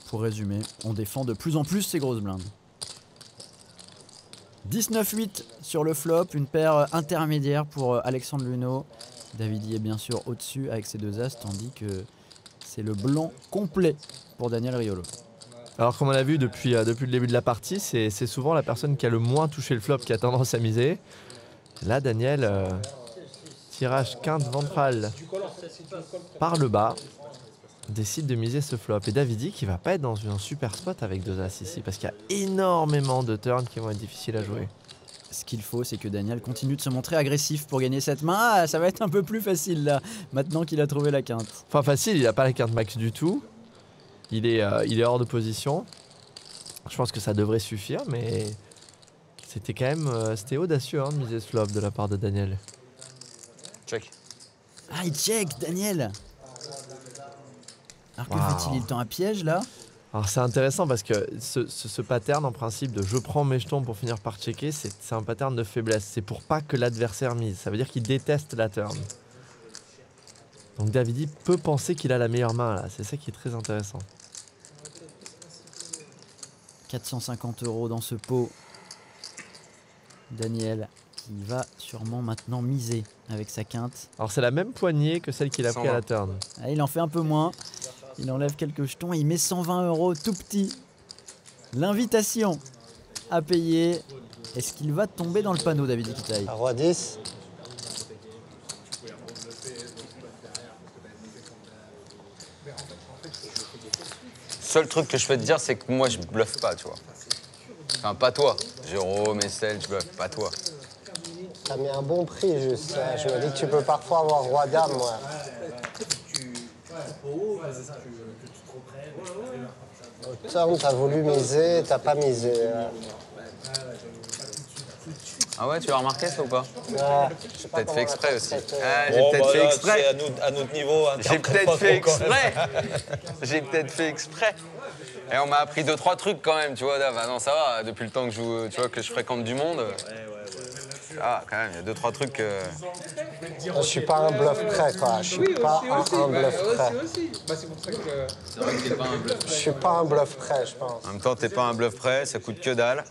Pour résumer, on défend de plus en plus ces grosses blindes. 19-8 sur le flop, une paire intermédiaire pour Alexandre Luneau. Davidi est bien sûr au-dessus avec ses 2 As, tandis que c'est le blanc complet pour Daniel Riolo. Alors comme on l'a vu depuis le début de la partie, c'est souvent la personne qui a le moins touché le flop qui a tendance à miser. Là, Daniel, tirage quinte ventrale par le bas, décide de miser ce flop. Et Davidi qui va pas être dans un super spot avec 2 As ici, parce qu'il y a énormément de turns qui vont être difficiles à jouer. Ce qu'il faut, c'est que Daniel continue de se montrer agressif pour gagner cette main. Ah, ça va être un peu plus facile là, maintenant qu'il a trouvé la quinte. Enfin facile, il n'a pas la quinte max du tout. Il est hors de position. Je pense que ça devrait suffire, mais c'était quand même c'était audacieux de miser ce flop de la part de Daniel. Check. Ah, il check, Daniel. Alors que fait-il? Il tend un piège là? Alors c'est intéressant parce que ce pattern en principe de je prends mes jetons pour finir par checker, c'est un pattern de faiblesse. C'est pour pas que l'adversaire mise. Ça veut dire qu'il déteste la turn. Donc Davidi peut penser qu'il a la meilleure main là. C'est ça qui est très intéressant. 450 € dans ce pot. Daniel qui va sûrement maintenant miser avec sa quinte. Alors c'est la même poignée que celle qu'il a pris à la turn. Ah, il en fait un peu moins. Il enlève quelques jetons et il met 120 € tout petit. L'invitation à payer. Est-ce qu'il va tomber dans le panneau, David Kitaï? Roi 10. Seul truc que je peux te dire, c'est que moi, je bluffe pas, tu vois. Enfin, pas toi. Jérôme, Estelle, je bluffe, pas toi. T'as mis un bon prix, juste. Je me dis que tu peux parfois avoir roi dame, moi. Tom, t'as voulu miser, t'as pas misé. Ah ouais, tu l'as remarqué ça ou pas? Ouais, J'ai peut-être fait exprès aussi. Ah, j'ai Bon, peut-être bah, fait là, exprès. c'est à notre niveau. J'ai peut-être fait exprès. J'ai peut-être fait exprès. Et on m'a appris 2-3 trucs quand même, tu vois. Bah non, ça va, depuis le temps que je joue, tu vois, que je fréquente du monde. Ah, quand même, il y a 2-3 trucs. Je suis pas un bluff prêt, quoi. Je suis pas un bluff prêt. C'est pour ça que. C'est vrai que t'es pas un bluff. Je suis pas un bluff prêt, je pense. En même temps, t'es pas un bluff prêt, ça coûte que dalle.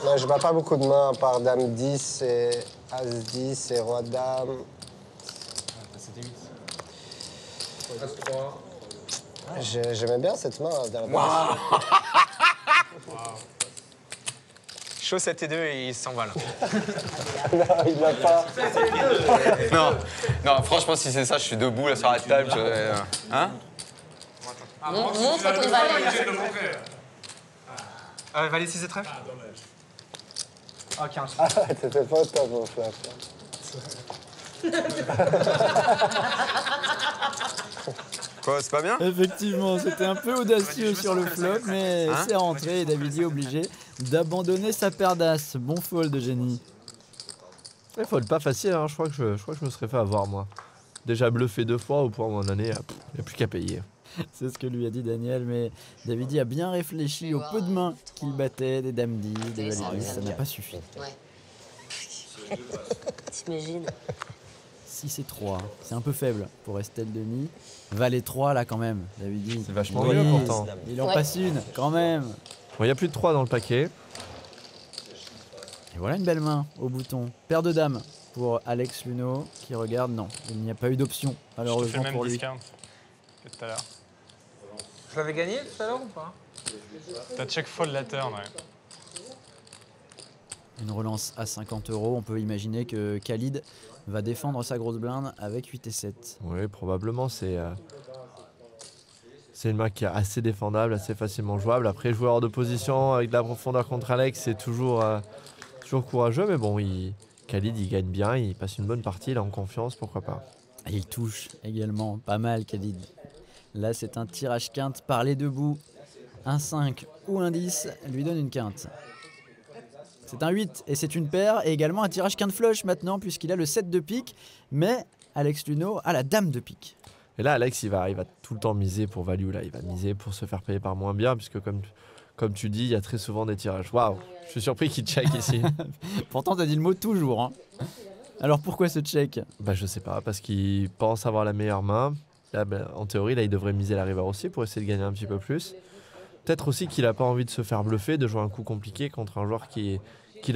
Non, je bats pas beaucoup de mains, à part Dame 10 et As 10 et Roi Dame. As 3. J'aimais bien cette main, dernière. Chaud 7 et 2 et il s'en va là. Non, il l'a pas. Non, franchement, si c'est ça, je suis debout là sur la table. Hein? Montre ton valet. Valet 6 et trèfle. Ah, 15. Ah, t'étais pas au top au flop. Quoi, c'est pas bien? Effectivement, c'était un peu audacieux sur le flop, mais c'est rentré et Davidi est obligé d'abandonner sa paire d'as. Bon fold de génie. Il fold pas facile, hein. je crois que je me serais fait avoir moi. Déjà bluffé 2 fois au point où on en est, il n'y a plus qu'à payer. C'est ce que lui a dit Daniel, mais Davidi a bien réfléchi au peu de mains qu'il battait, des dames 10, des valets 10, ça n'a pas suffi. Ouais. T'imagines? 6 et 3, c'est un peu faible pour Estelle Denis. Valet 3 là quand même, Davidi. C'est vachement mieux pourtant. Il en passe une quand même. Bon, il n'y a plus de 3 dans le paquet. Et voilà une belle main au bouton. Paire de dames pour Alex Luno qui regarde. Non, il n'y a pas eu d'option malheureusement pour lui. Je te fais le même discount que tout à l'heure. Je l'avais gagné tout à l'heure ou pas? T'as check fold la turn, ouais. Une relance à 50 €. On peut imaginer que Khalid va défendre sa grosse blinde avec 8 et 7. Oui, probablement c'est une main qui est assez défendable, assez facilement jouable. Après, jouer hors de position avec de la profondeur contre Alex, c'est toujours courageux. Mais bon, Khalid, il gagne bien, il passe une bonne partie, il est en confiance, pourquoi pas. Et il touche également pas mal Khalid. Là, c'est un tirage quinte par les deux bouts. Un 5 ou un 10 lui donne une quinte. C'est un 8 et c'est une paire et également un tirage quinte flush maintenant puisqu'il a le 7 de pique. Mais Alex Luno a la dame de pique. Et là, Alex, il va tout le temps miser pour value. Là. Il va miser pour se faire payer par moins bien puisque comme tu dis, il y a très souvent des tirages. Waouh, je suis surpris qu'il check ici. Pourtant, t'as dit le mot toujours. Hein. Alors pourquoi ce check? Bah je sais pas, parce qu'il pense avoir la meilleure main. Là, en théorie, là, il devrait miser la river aussi pour essayer de gagner un petit peu plus. Peut-être aussi qu'il n'a pas envie de se faire bluffer, de jouer un coup compliqué contre un joueur qu'il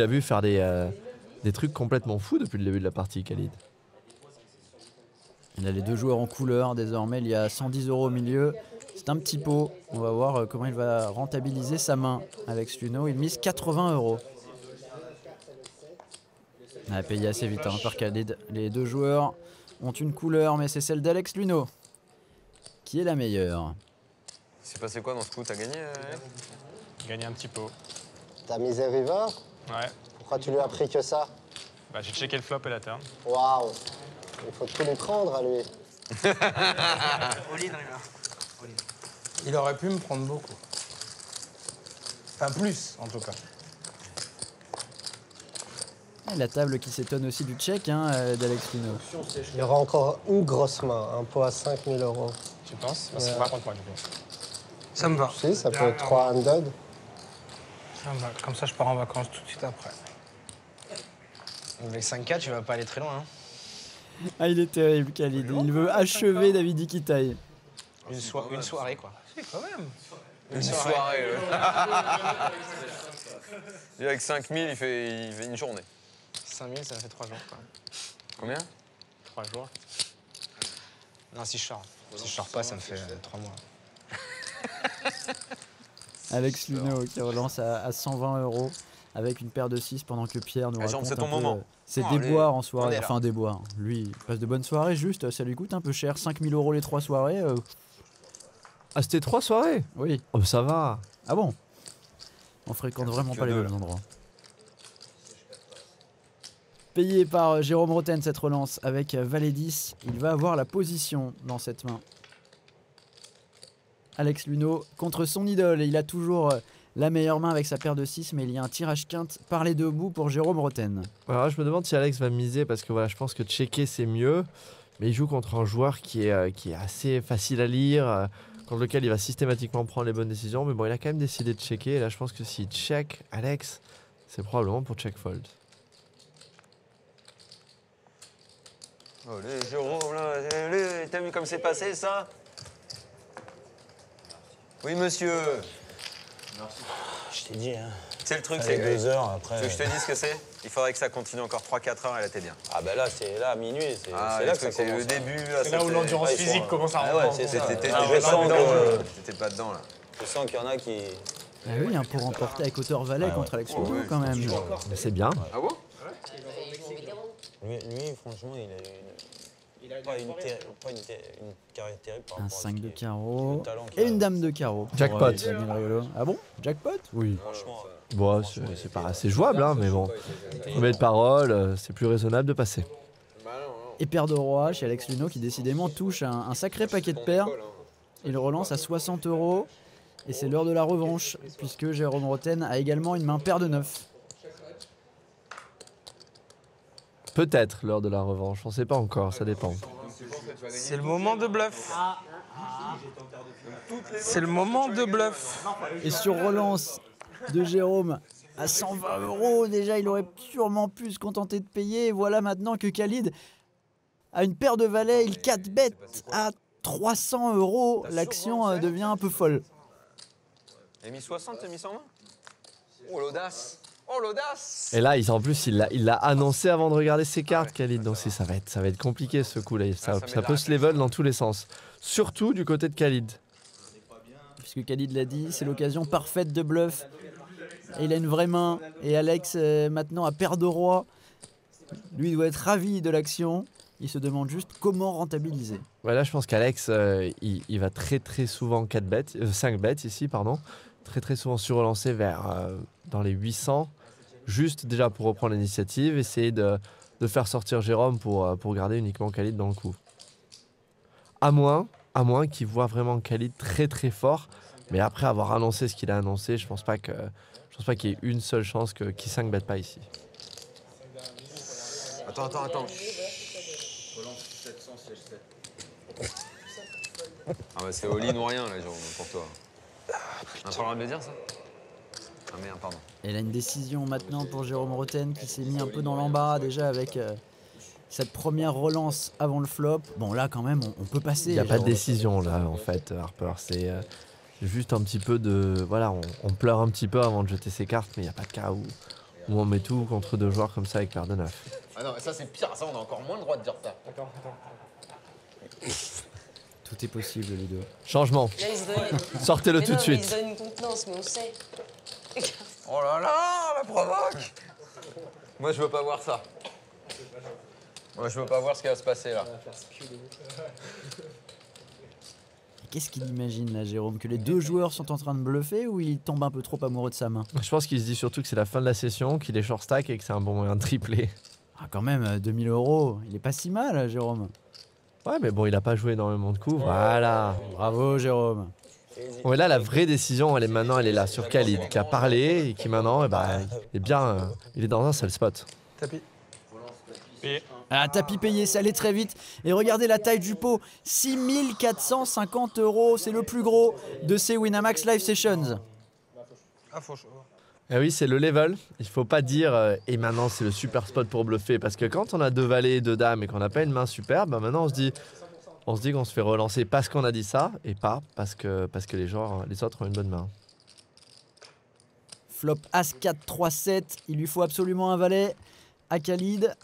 a vu faire des trucs complètement fous depuis le début de la partie, Khalid. Il a les deux joueurs en couleur désormais, il y a 110 € au milieu. C'est un petit pot. On va voir comment il va rentabiliser sa main. Alex Luno, il mise 80 €. Il a payé assez vite par Khalid. Les deux joueurs ont une couleur, mais c'est celle d'Alex Luno qui est la meilleure. Il s'est passé quoi dans ce coup? T'as gagné Gagné un petit pot. T'as misé river? Ouais. Pourquoi tu lui as pris que ça? Bah j'ai checké le flop et la turn. Waouh! Il faut tout lui prendre à lui. Il aurait pu me prendre beaucoup. Enfin, plus, en tout cas. Et la table qui s'étonne aussi du check d'Alex Luno. Il y aura encore une grosse main, un pot à 5 000 €. Tu penses? Bah, c'est pas contre moi du coup. Ça me va. Si, ça peut être 3 undead. Ça me va. Comme ça, je pars en vacances tout de suite après. Avec 5K, tu vas pas aller très loin. Hein. Ah, il est terrible, Khalid. Il veut achever Davidi Kitaï. Une soirée, quoi. Si, quand même. Une soirée. Et avec 5000, il fait une journée. 5000, ça fait 3 jours, quoi. Combien? 3 jours. Non, si je sors. Si je sors pas, ça me fait 3 mois. Alex Luno qui relance à 120 € avec une paire de 6 pendant que Pierre nous raconte c'est un ton peu moment. ses Non, déboires allez, en soirée. on est là. Enfin, déboires. Lui, il passe de bonnes soirées, juste, ça lui coûte un peu cher. 5 000 € les 3 soirées. Ah, c'était 3 soirées? Oui. Oh, ça va. Ah bon? On fréquente vraiment pas les mêmes endroits. Payé par Jérôme Roten cette relance avec Valet 10. Il va avoir la position dans cette main. Alex Luneau contre son idole. Et il a toujours la meilleure main avec sa paire de 6, mais il y a un tirage quinte par les deux bouts pour Jérôme Roten. Alors, je me demande si Alex va miser parce que voilà, je pense que checker c'est mieux, mais il joue contre un joueur qui est assez facile à lire, contre lequel il va systématiquement prendre les bonnes décisions. Mais bon, il a quand même décidé de checker. Et là, je pense que s'il check Alex, c'est probablement pour check fold. Oh, les Jérôme, là, t'as vu comme c'est passé, ça? Oui, monsieur. Merci. Je t'ai dit, hein. C'est le truc, Ça c'est fait 2 heures après. Tu veux que je te dise ce que c'est? Il faudrait que ça continue encore 3-4 heures et là, t'es bien. Ah, ben là, c'est là, à minuit. C'est Ah, là que ça c'est commence. le début. C'est là où l'endurance physique commence à rentrer. Ah ouais, c'est ça. T'étais Je sens que- T'étais pas dedans, là. Je sens qu'il y en a qui. Ah oui, hein, pour remporter avec hauteur valet contre Alex Luneau quand même. Mais c'est bien. Ah bon? Lui, franchement, il a pas une carrière terrible par Un rapport à 5 ce de qui est- carreau le talent qu'il et a. une dame de carreau. pour, Jackpot. Daniel Riolo. Ah bon? Jackpot? Oui. Franchement, Bon, c'est pas assez jouable, hein, mais bon. Premier de parole, c'est plus raisonnable de passer. Et paire de roi chez Alex Luneau qui décidément touche un sacré paquet de paires. Il relance à 60 €. Et c'est l'heure de la revanche, puisque Jérôme Roten a également une main paire de 9. Peut-être l'heure de la revanche, on sait pas encore, ça dépend. C'est le moment de bluff. C'est le moment de bluff. Et sur relance de Jérôme à 120 €, déjà il aurait sûrement pu se contenter de payer. Et voilà maintenant que Khalid a une paire de valets, il 4 bêtes à 300 €. L'action devient un peu folle. T'as mis 60, t'as mis 120? Oh, l'audace! Oh, l'audace! Et là, en plus, il l'a annoncé avant de regarder ses cartes, Khalid. Donc ça va être compliqué ce coup-là. Ça peut se level dans tous les sens. Surtout du côté de Khalid. Puisque Khalid l'a dit, c'est l'occasion parfaite de bluff. Et il a une vraie main. Et Alex, maintenant, à paire de roi. Lui, il doit être ravi de l'action. Il se demande juste comment rentabiliser. Ouais, là, je pense qu'Alex, il va très très souvent 5 bêtes ici, pardon. Très très souvent surrelancer vers dans les 800. Juste déjà pour reprendre l'initiative, essayer de faire sortir Jérôme pour garder uniquement Khalid dans le coup. À moins qu'il voit vraiment Khalid très très fort. Mais après avoir annoncé ce qu'il a annoncé, je pense pas qu'il y ait une seule chance qu'il 5 bête pas ici. Attends. Ah bah c'est all-in ou rien, là, Jérôme, pour toi. On a pas le droit de le dire, ça? Ah merde, pardon. Et là, une décision maintenant pour Jérôme Roten qui s'est mis un peu dans l'embarras déjà avec cette première relance avant le flop. Bon, là, quand même, on peut passer. Il n'y a pas de Jérôme. décision là, en fait, Harper. C'est juste un petit peu de... Voilà, on pleure un petit peu avant de jeter ses cartes, mais il n'y a pas de cas où on met tout contre deux joueurs comme ça avec paire de 9. Ah non, mais ça, c'est pire. Ça, on a encore moins le droit de dire ça. Tout est possible, les deux. Changement. Là, il se donne... Sortez-le Mais tout non, de mais suite. il se donne une contenance, mais on sait. Oh là là, la provoque! Moi, je veux pas voir ça. Moi, je veux pas voir ce qui va se passer, là. Qu'est-ce qu'il imagine, là, Jérôme? Que les deux joueurs sont en train de bluffer ou il tombe un peu trop amoureux de sa main? Je pense qu'il se dit surtout que c'est la fin de la session, qu'il est short stack et que c'est un bon moyen de tripler. Ah, quand même, 2000 €, il est pas si mal, Jérôme. Ouais, mais bon, il a pas joué énormément de coups. Voilà. Bravo, Jérôme. Bon, et là, la vraie décision, elle est là, sur Khalid, qui a parlé et qui maintenant, il est dans un seul spot. Tapis. Ah, tapis payé, ça allait très vite. Et regardez la taille du pot, 6450 €, c'est le plus gros de ces Winamax Live Sessions. Ah, faut... Eh oui, c'est le level. Il faut pas dire et maintenant c'est le super spot pour bluffer parce que quand on a deux valets et deux dames et qu'on n'a pas une main superbe, bah maintenant on se dit qu'on se fait relancer parce qu'on a dit ça et pas parce que les autres ont une bonne main. Flop As 4 3 7, il lui faut absolument un valet à Khalid.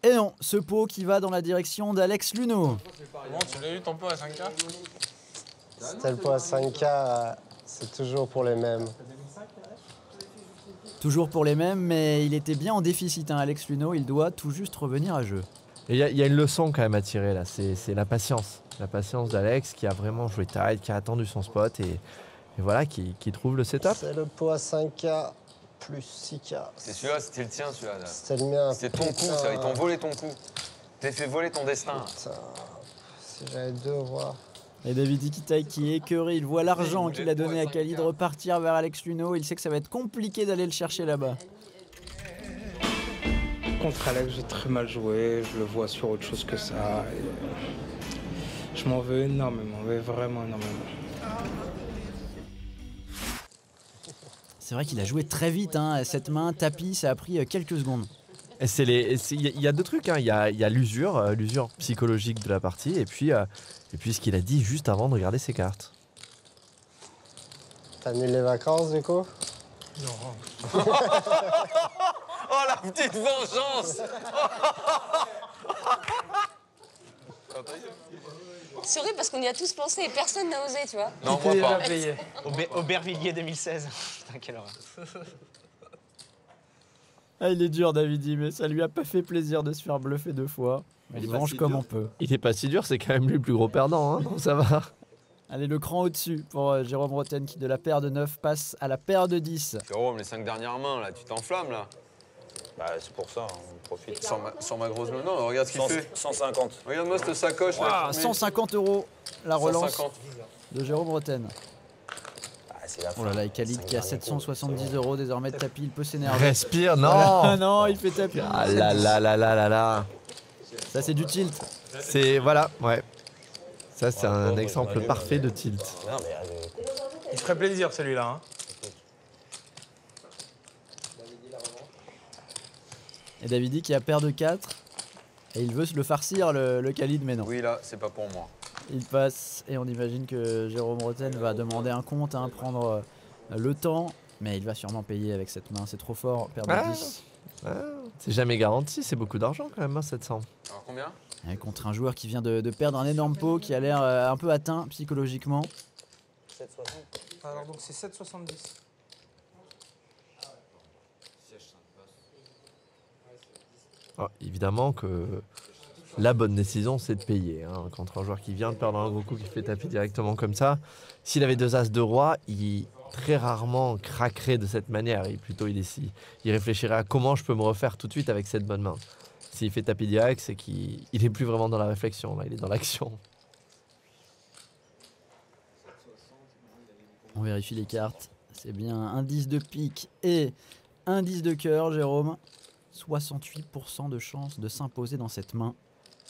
Et non, ce pot qui va dans la direction d'Alex Luneau. Bon, tu l'as eu ton pot à 5K? C'était le pot à 5K, c'est toujours pour les mêmes. Toujours pour les mêmes, mais il était bien en déficit, hein, Alex Luneau. Il doit tout juste revenir à jeu. Et il y a une leçon quand même à tirer là, c'est la patience. La patience d'Alex qui a vraiment joué tight, qui a attendu son spot et voilà, qui trouve le setup. C'est le pot à 5K plus 6K. C'est celui-là, c'était le tien, celui-là. C'était le mien. C'était ton coup, ça. Ils t'ont volé ton coup. T'as fait voler ton destin. Putain, si j'avais deux rois. Et David Iquitaille qui est écœuré, il voit l'argent qu'il a donné à Khalid repartir vers Alex Luno. Il sait que ça va être compliqué d'aller le chercher là-bas. Contre Alex, j'ai très mal joué. Je le vois sur autre chose que ça. Je m'en veux énormément, mais vraiment énormément. C'est vrai qu'il a joué très vite, hein. Cette main, tapis, ça a pris quelques secondes. Il y a deux trucs, hein. Il y a l'usure psychologique de la partie, et puis ce qu'il a dit juste avant de regarder ses cartes. T'annules les vacances du coup? Non. Oh la petite vengeance. C'est horrible parce qu'on y a tous pensé et personne n'a osé, tu vois. Non, moi pas. Aubervilliers 2016. Putain, quelle horreur. Ah, il est dur, Davidi, mais ça lui a pas fait plaisir de se faire bluffer 2 fois. Il mange comme on peut. Il est pas si dur, c'est quand même lui le plus gros perdant, hein, donc ça va. Allez, le cran au-dessus pour Jérôme Roten qui de la paire de 9 passe à la paire de 10. Jérôme, les 5 dernières mains, là, tu t'enflammes, là. Bah, c'est pour ça, on profite. Sans ma grosse main. Non, regarde ce qu'il fait. 150. Regarde-moi cette sacoche, là. 150 €, la relance 150. de Jérôme Roten. Oh là là, et Khalid qui a 770 € désormais de tapis, il peut s'énerver. Respire, non. Voilà. Non, il fait tapis. Ah là là là là là là. Ça, c'est du tilt. C'est, voilà, ouais. Ça, c'est un exemple parfait de tilt. Il ferait plaisir, celui-là. Hein. Et Davidi qui a paire de 4. Et il veut se le farcir, le Khalid, mais non. Oui, là, c'est pas pour moi. Il passe et on imagine que Jérôme Roten va demander un compte, hein, prendre le temps. Mais il va sûrement payer avec cette main, c'est trop fort, paire de 10. C'est jamais garanti, c'est beaucoup d'argent quand même, hein, 700. Alors combien? Et contre un joueur qui vient de perdre un énorme pot, qui a l'air un peu atteint psychologiquement. 7,60. Alors donc c'est 7,70. Oh, évidemment que la bonne décision, c'est de payer. Hein. Contre un joueur qui vient de perdre un gros coup, qui fait taper directement comme ça, s'il avait 2 as de roi, il très rarement craquerait de cette manière. Il réfléchirait à comment je peux me refaire tout de suite avec cette bonne main. S'il fait tapis direct, c'est qu'il n'est plus vraiment dans la réflexion, là, il est dans l'action. On vérifie les cartes. C'est bien un 10 de pique et un 10 de cœur, Jérôme. 68% de chance de s'imposer dans cette main.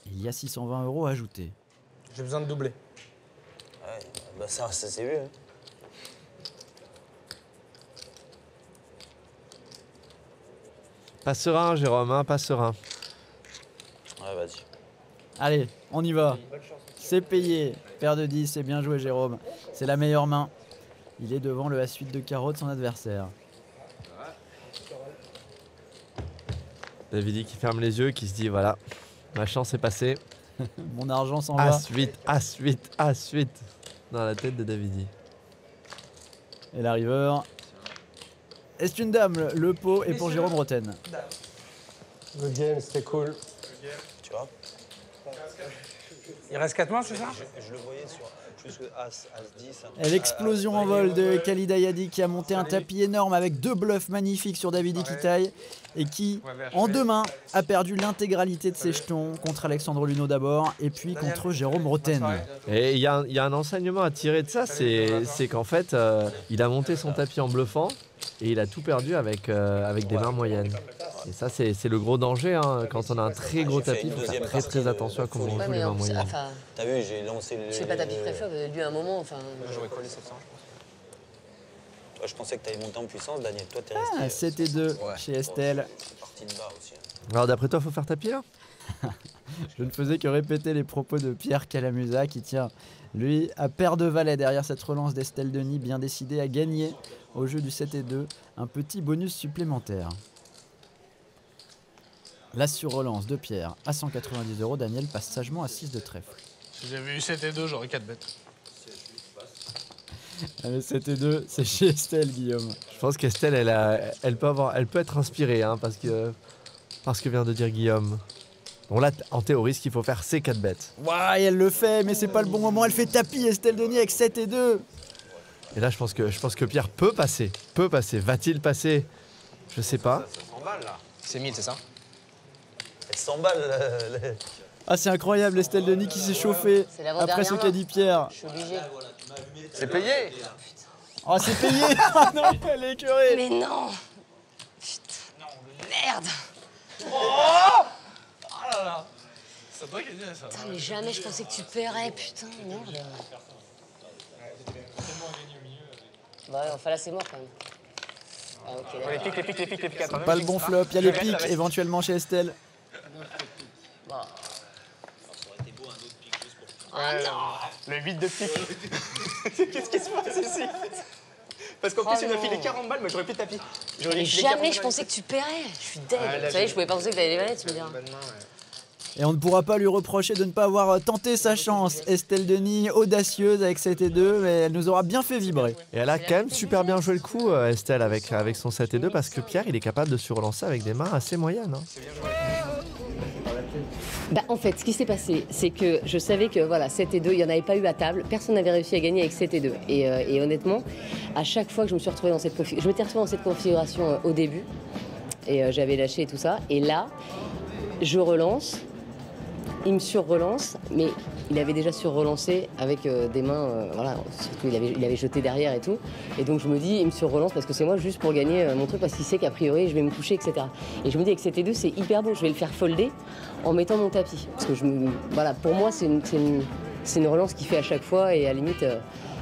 Il y a 620 € ajoutés. J'ai besoin de doubler. Ouais, bah ça c'est vu. Hein. Pas serein, Jérôme, hein, pas serein. Ouais, vas-y. Allez, on y va. C'est payé. Paire de 10, c'est bien joué, Jérôme. C'est la meilleure main. Il est devant le As-8 de carreau de son adversaire. Davidi qui ferme les yeux, qui se dit voilà, ma chance est passée. Mon argent s'en va. As-8, As-8, As-8 dans la tête de Davidi. Et la river. Et c'est une dame, le pot est pour Jérôme Roten. Good game, c'était cool. Tu vois? Il reste 4 mains, c'est ça? Je le voyais sur plus que As, As-10. Et l'explosion en vol de Khalid Ayadi qui a monté un tapis énorme avec 2 bluffs magnifiques sur David Iquitaille et qui, en 2 mains, a perdu l'intégralité de ses jetons contre Alexandre Luno d'abord et puis contre Jérôme Roten. Et il y a un enseignement à tirer de ça, c'est qu'en fait, il a monté son tapis en bluffant et il a tout perdu avec des mains moyennes. Et ça, c'est le gros danger. Hein. Quand on a un très gros tapis, il faut faire très attention à comment on joue les mains moyennes. Enfin, t'as vu, j'ai lancé le. Je fais pas tapis préfère, lui à un moment. Enfin. J'aurais collé 700. Toi, je pensais que t'allais monter en puissance, Daniel. Toi, t'es resté. Ah, 7 et 2 chez Estelle. C'est parti de bas aussi. Alors, d'après toi, il faut faire tapis là? Je ne faisais que répéter les propos de Pierre Calamusa qui tient, lui, à paire de valets derrière cette relance d'Estelle Denis, bien décidé à gagner au jeu du 7 et 2, un petit bonus supplémentaire. La sur-relance de Pierre à 190 €, Daniel passe sagement à 6 de trèfle. Si j'avais eu 7 et 2, j'aurais 4 bêtes. Allez, 7 et 2, c'est chez Estelle, Guillaume. Je pense qu'Estelle, elle peut être inspirée, hein, parce que vient de dire Guillaume. Bon là, en théorie, ce qu'il faut faire, c'est 4 bêtes. Ouah, elle le fait, mais c'est pas le bon moment. Elle fait tapis, Estelle Denis, avec 7 et 2. Et là, je pense que Pierre peut passer. Va-t-il passer? Je sais pas. C'est 1000, c'est ça? Elle s'emballe. Ah, c'est incroyable, Estelle Denis qui s'est chauffée C'est l'avant-dernière après ce main. qu'a dit Pierre. Je suis obligée. C'est payé. Oh, c'est payé. Ah non, elle est écœurée. Mais non. Putain. Merde. Oh là là. C'est toi qui as dit ça. Putain, mais jamais je pensais que tu paierais, putain, merde. Bah ouais, enfin là c'est mort quand même. Ah ok, d'accord. Les pics, attends. Pas le bon flop, il y a les pics éventuellement chez Estelle. Bon. Ouais, le 8 de pique. Qu'est-ce qui se passe ici? Parce qu'en plus, il m'a filé 40 balles, mais j'aurais plus de tapis. Mais jamais je pensais que tu paierais. Je suis deg. Vous savez, je pouvais pas penser que t'avais les manettes, tu me diras. Et on ne pourra pas lui reprocher de ne pas avoir tenté sa chance. Estelle Denis, audacieuse avec 7 et 2, mais elle nous aura bien fait vibrer. Et elle a quand même super bien joué le coup, Estelle, avec son 7 et 2, parce que Pierre, il est capable de se relancer avec des mains assez moyennes. Hein. Bah, en fait, ce qui s'est passé, c'est que je savais que voilà, 7 et 2, il n'y en avait pas eu à table. Personne n'avait réussi à gagner avec 7 et 2. Et honnêtement, à chaque fois que je me suis retrouvée dans cette configuration, je m'étais retrouvée dans cette configuration au début, et j'avais lâché et tout ça. Et là, je relance. Il me surrelance, mais il avait déjà surrelancé avec des mains, voilà, surtout il avait jeté derrière et tout. Et donc je me dis, il me surrelance parce que c'est moi juste pour gagner mon truc, parce qu'il sait qu'a priori je vais me coucher, etc. Et je me dis, avec 7 et 2, c'est hyper beau, je vais le faire folder en mettant mon tapis. Parce que voilà, pour moi, c'est une relance qu'il fait à chaque fois et à la limite...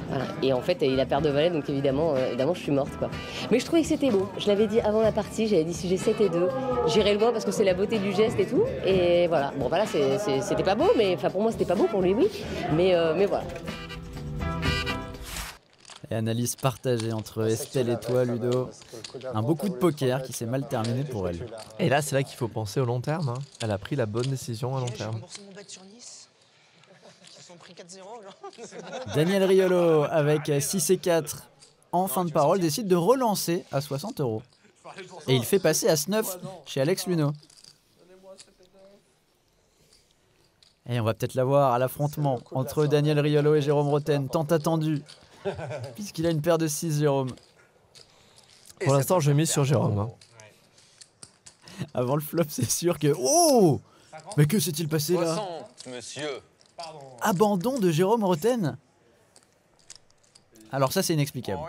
voilà. Et en fait, il a paire de valet, donc évidemment, je suis morte, quoi. Mais je trouvais que c'était beau. Je l'avais dit avant la partie, j'avais dit si j'ai 7 et 2, j'irai le voir parce que c'est la beauté du geste et tout. Et voilà. Bon, voilà, c'était pas beau, mais enfin pour moi, c'était pas beau, pour lui, oui. Mais voilà. Et analyse partagée entre Estelle et toi, Ludo. Un beau coup de poker qui s'est mal terminé pour elle. Et là, c'est là qu'il faut penser au long terme. Hein. Elle a pris la bonne décision à long terme. Daniel Riolo, avec 6 et 4 en fin de parole, décide de relancer à 60 €. Et il fait passer à 9 chez Alex Luno. Et on va peut-être l'avoir à l'affrontement entre Daniel Riolo et Jérôme Roten, tant attendu, puisqu'il a une paire de 6, Jérôme. Pour l'instant, je mise sur Jérôme. Hein. Avant le flop, c'est sûr que... Oh! Mais que s'est-il passé là? 60, monsieur. Abandon de Jérôme Roten. Alors ça, c'est inexplicable.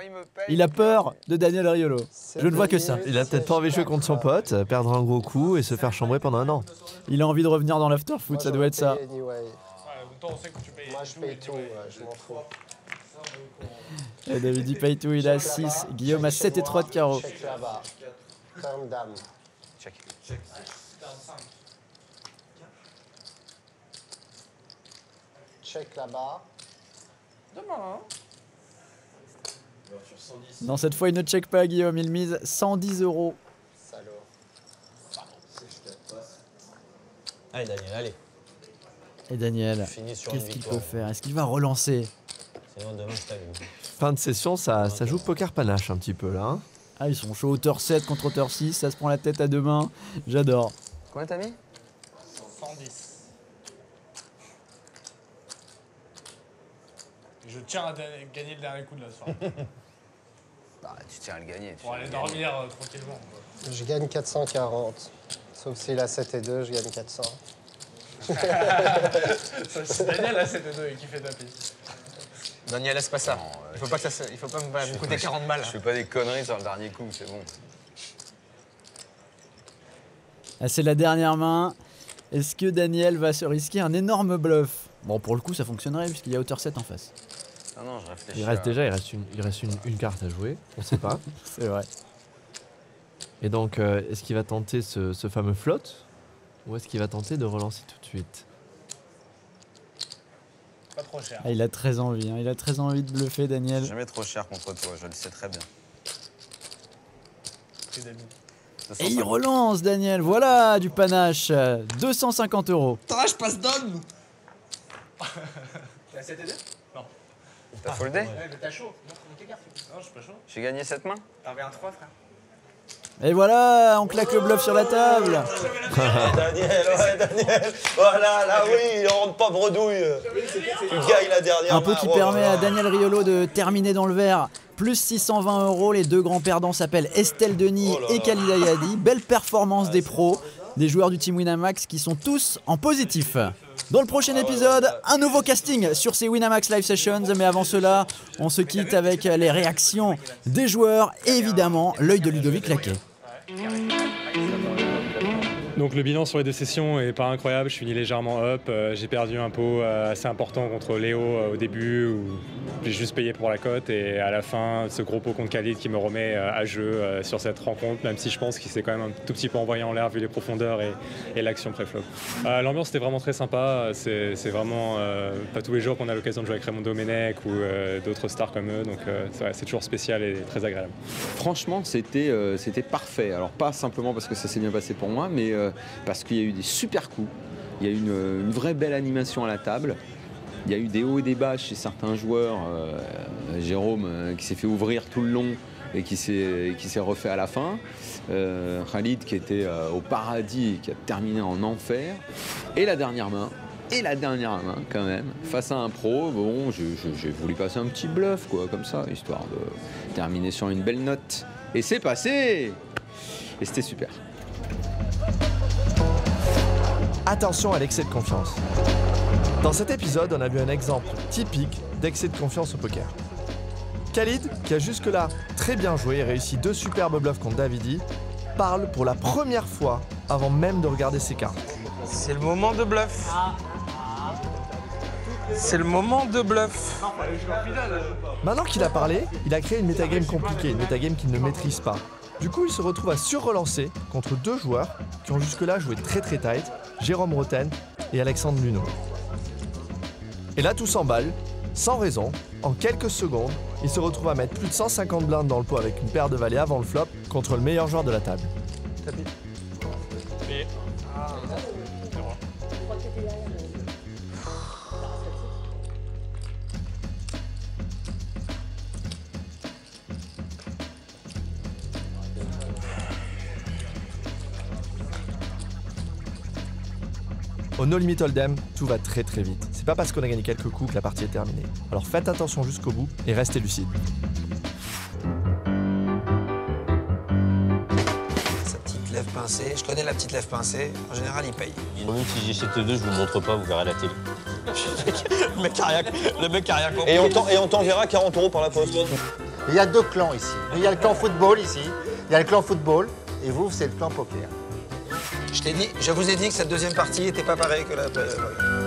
Il a peur de Daniel Riolo. Je ne vois que ça. Il a peut-être pas envie de jouer contre son pote, perdre un gros coup et se faire chambrer pendant un an. Il a envie de revenir dans l'afterfoot, ça doit être ça. Moi, je paye tout, je m'en fous. Et David, il paye tout, il a 6. Guillaume a 7 et 3 de carreau. Check là-bas. Turn dame. Check. Check là-bas. Demain, Non, cette fois, il ne check pas, Guillaume. Il mise 110 €. Salaud. Allez, Daniel, allez. Et Daniel, Fini sur une qu'est-ce qu'il victoire. peut faire? Est-ce qu'il va relancer? Sinon, demain, c'est ta vie. Fin de session, ça joue poker panache un petit peu là. Hein. Ah, ils sont chauds. Hauteur 7 contre hauteur 6. Ça se prend la tête à deux mains. J'adore. Combien t'as mis? 110. Je tiens à gagner le dernier coup de la soirée. Bah, tu tiens à le gagner. Pour aller dormir tranquillement. Je gagne 440. Sauf s'il a 7 et 2, je gagne 400. C'est Daniel, là, c'était 2 et qui fait tapis. Daniel, laisse pas ça. Il faut pas me coûter 40 balles. Je fais pas des conneries sur le dernier coup, c'est bon. Ah, c'est la dernière main. Est-ce que Daniel va se risquer un énorme bluff? Bon, pour le coup, ça fonctionnerait puisqu'il y a hauteur 7 en face. Non, non, je réfléchis. Il reste une carte à jouer, on sait pas. C'est vrai. Et donc, est-ce qu'il va tenter ce fameux flot ou est-ce qu'il va tenter de relancer tout de suite? Pas trop cher. Ah, il a très envie, hein. Il a très envie de bluffer, Daniel. Jamais trop cher contre toi, je le sais très bien. Et il relance, Daniel. Voilà du panache. 250 €. Putain, je passe d'homme. T'as 7 et 2? Non. T'as foldé? Ouais, mais t'as chaud. Non, je suis pas chaud. J'ai gagné cette main? T'avais un 3, frère. Et voilà, on claque le bluff sur la table. Daniel, voilà, là oui, on rentre pas bredouille. Tu gagnes la dernière Un pot main, qui oh, permet voilà. à Daniel Riolo de terminer dans le vert. Plus 620 €. Les deux grands perdants s'appellent Estelle Denis et Khalid Ayadi. Belle performance des pros, des joueurs du team Winamax qui sont tous en positif. Dans le prochain épisode, un nouveau casting sur ces Winamax Live Sessions. Mais avant cela, on se quitte avec les réactions des joueurs et évidemment l'œil de Ludovic Laquet. Donc le bilan sur les 2 sessions est pas incroyable, je finis légèrement up, j'ai perdu un pot assez important contre Léo au début où j'ai juste payé pour la cote et à la fin ce gros pot contre Khalid qui me remet à jeu sur cette rencontre, même si je pense qu'il s'est quand même un tout petit peu envoyé en l'air vu les profondeurs et l'action pré-flop. L'ambiance était vraiment très sympa, c'est vraiment pas tous les jours qu'on a l'occasion de jouer avec Raymond Domenech ou d'autres stars comme eux, donc c'est toujours spécial et très agréable. Franchement, c'était parfait. Alors pas simplement parce que ça s'est bien passé pour moi, mais parce qu'il y a eu des super coups. Il y a eu une vraie belle animation à la table. Il y a eu des hauts et des bas chez certains joueurs. Jérôme qui s'est fait ouvrir tout le long et qui s'est refait à la fin. Khalid qui était au paradis et qui a terminé en enfer. Et la dernière main quand même, face à un pro, bon, j'ai voulu passer un petit bluff, quoi, comme ça, histoire de terminer sur une belle note. Et c'est passé! Et c'était super. Attention à l'excès de confiance. Dans cet épisode, on a vu un exemple typique d'excès de confiance au poker. Khalid, qui a jusque-là très bien joué et réussi 2 superbes bluffs contre Davidi, parle pour la première fois avant même de regarder ses cartes. C'est le moment de bluff. C'est le moment de bluff. Maintenant qu'il a parlé, il a créé une metagame compliquée, une metagame qu'il ne maîtrise pas. Du coup, il se retrouve à surrelancer contre 2 joueurs qui ont jusque-là joué très tight, Jérôme Roten et Alexandre Luneau. Et là, tout s'emballe, sans raison. En quelques secondes, il se retrouve à mettre plus de 150 blindes dans le pot avec une paire de valets avant le flop contre le meilleur joueur de la table. Au No Limit Hold'em, tout va très vite. C'est pas parce qu'on a gagné quelques coups que la partie est terminée. Alors faites attention jusqu'au bout et restez lucide. Sa petite lèvre pincée, je connais la petite lèvre pincée, en général il paye. Même si j'ai 7-2, je vous le montre pas, vous verrez à la télé. Le mec a rien compris. Et on t'enverra 40 € par la poste. Il y a 2 clans ici. Il y a le clan football ici, il y a le clan football, et vous, c'est le clan poker. Je vous ai dit que cette deuxième partie n'était pas pareille que la première.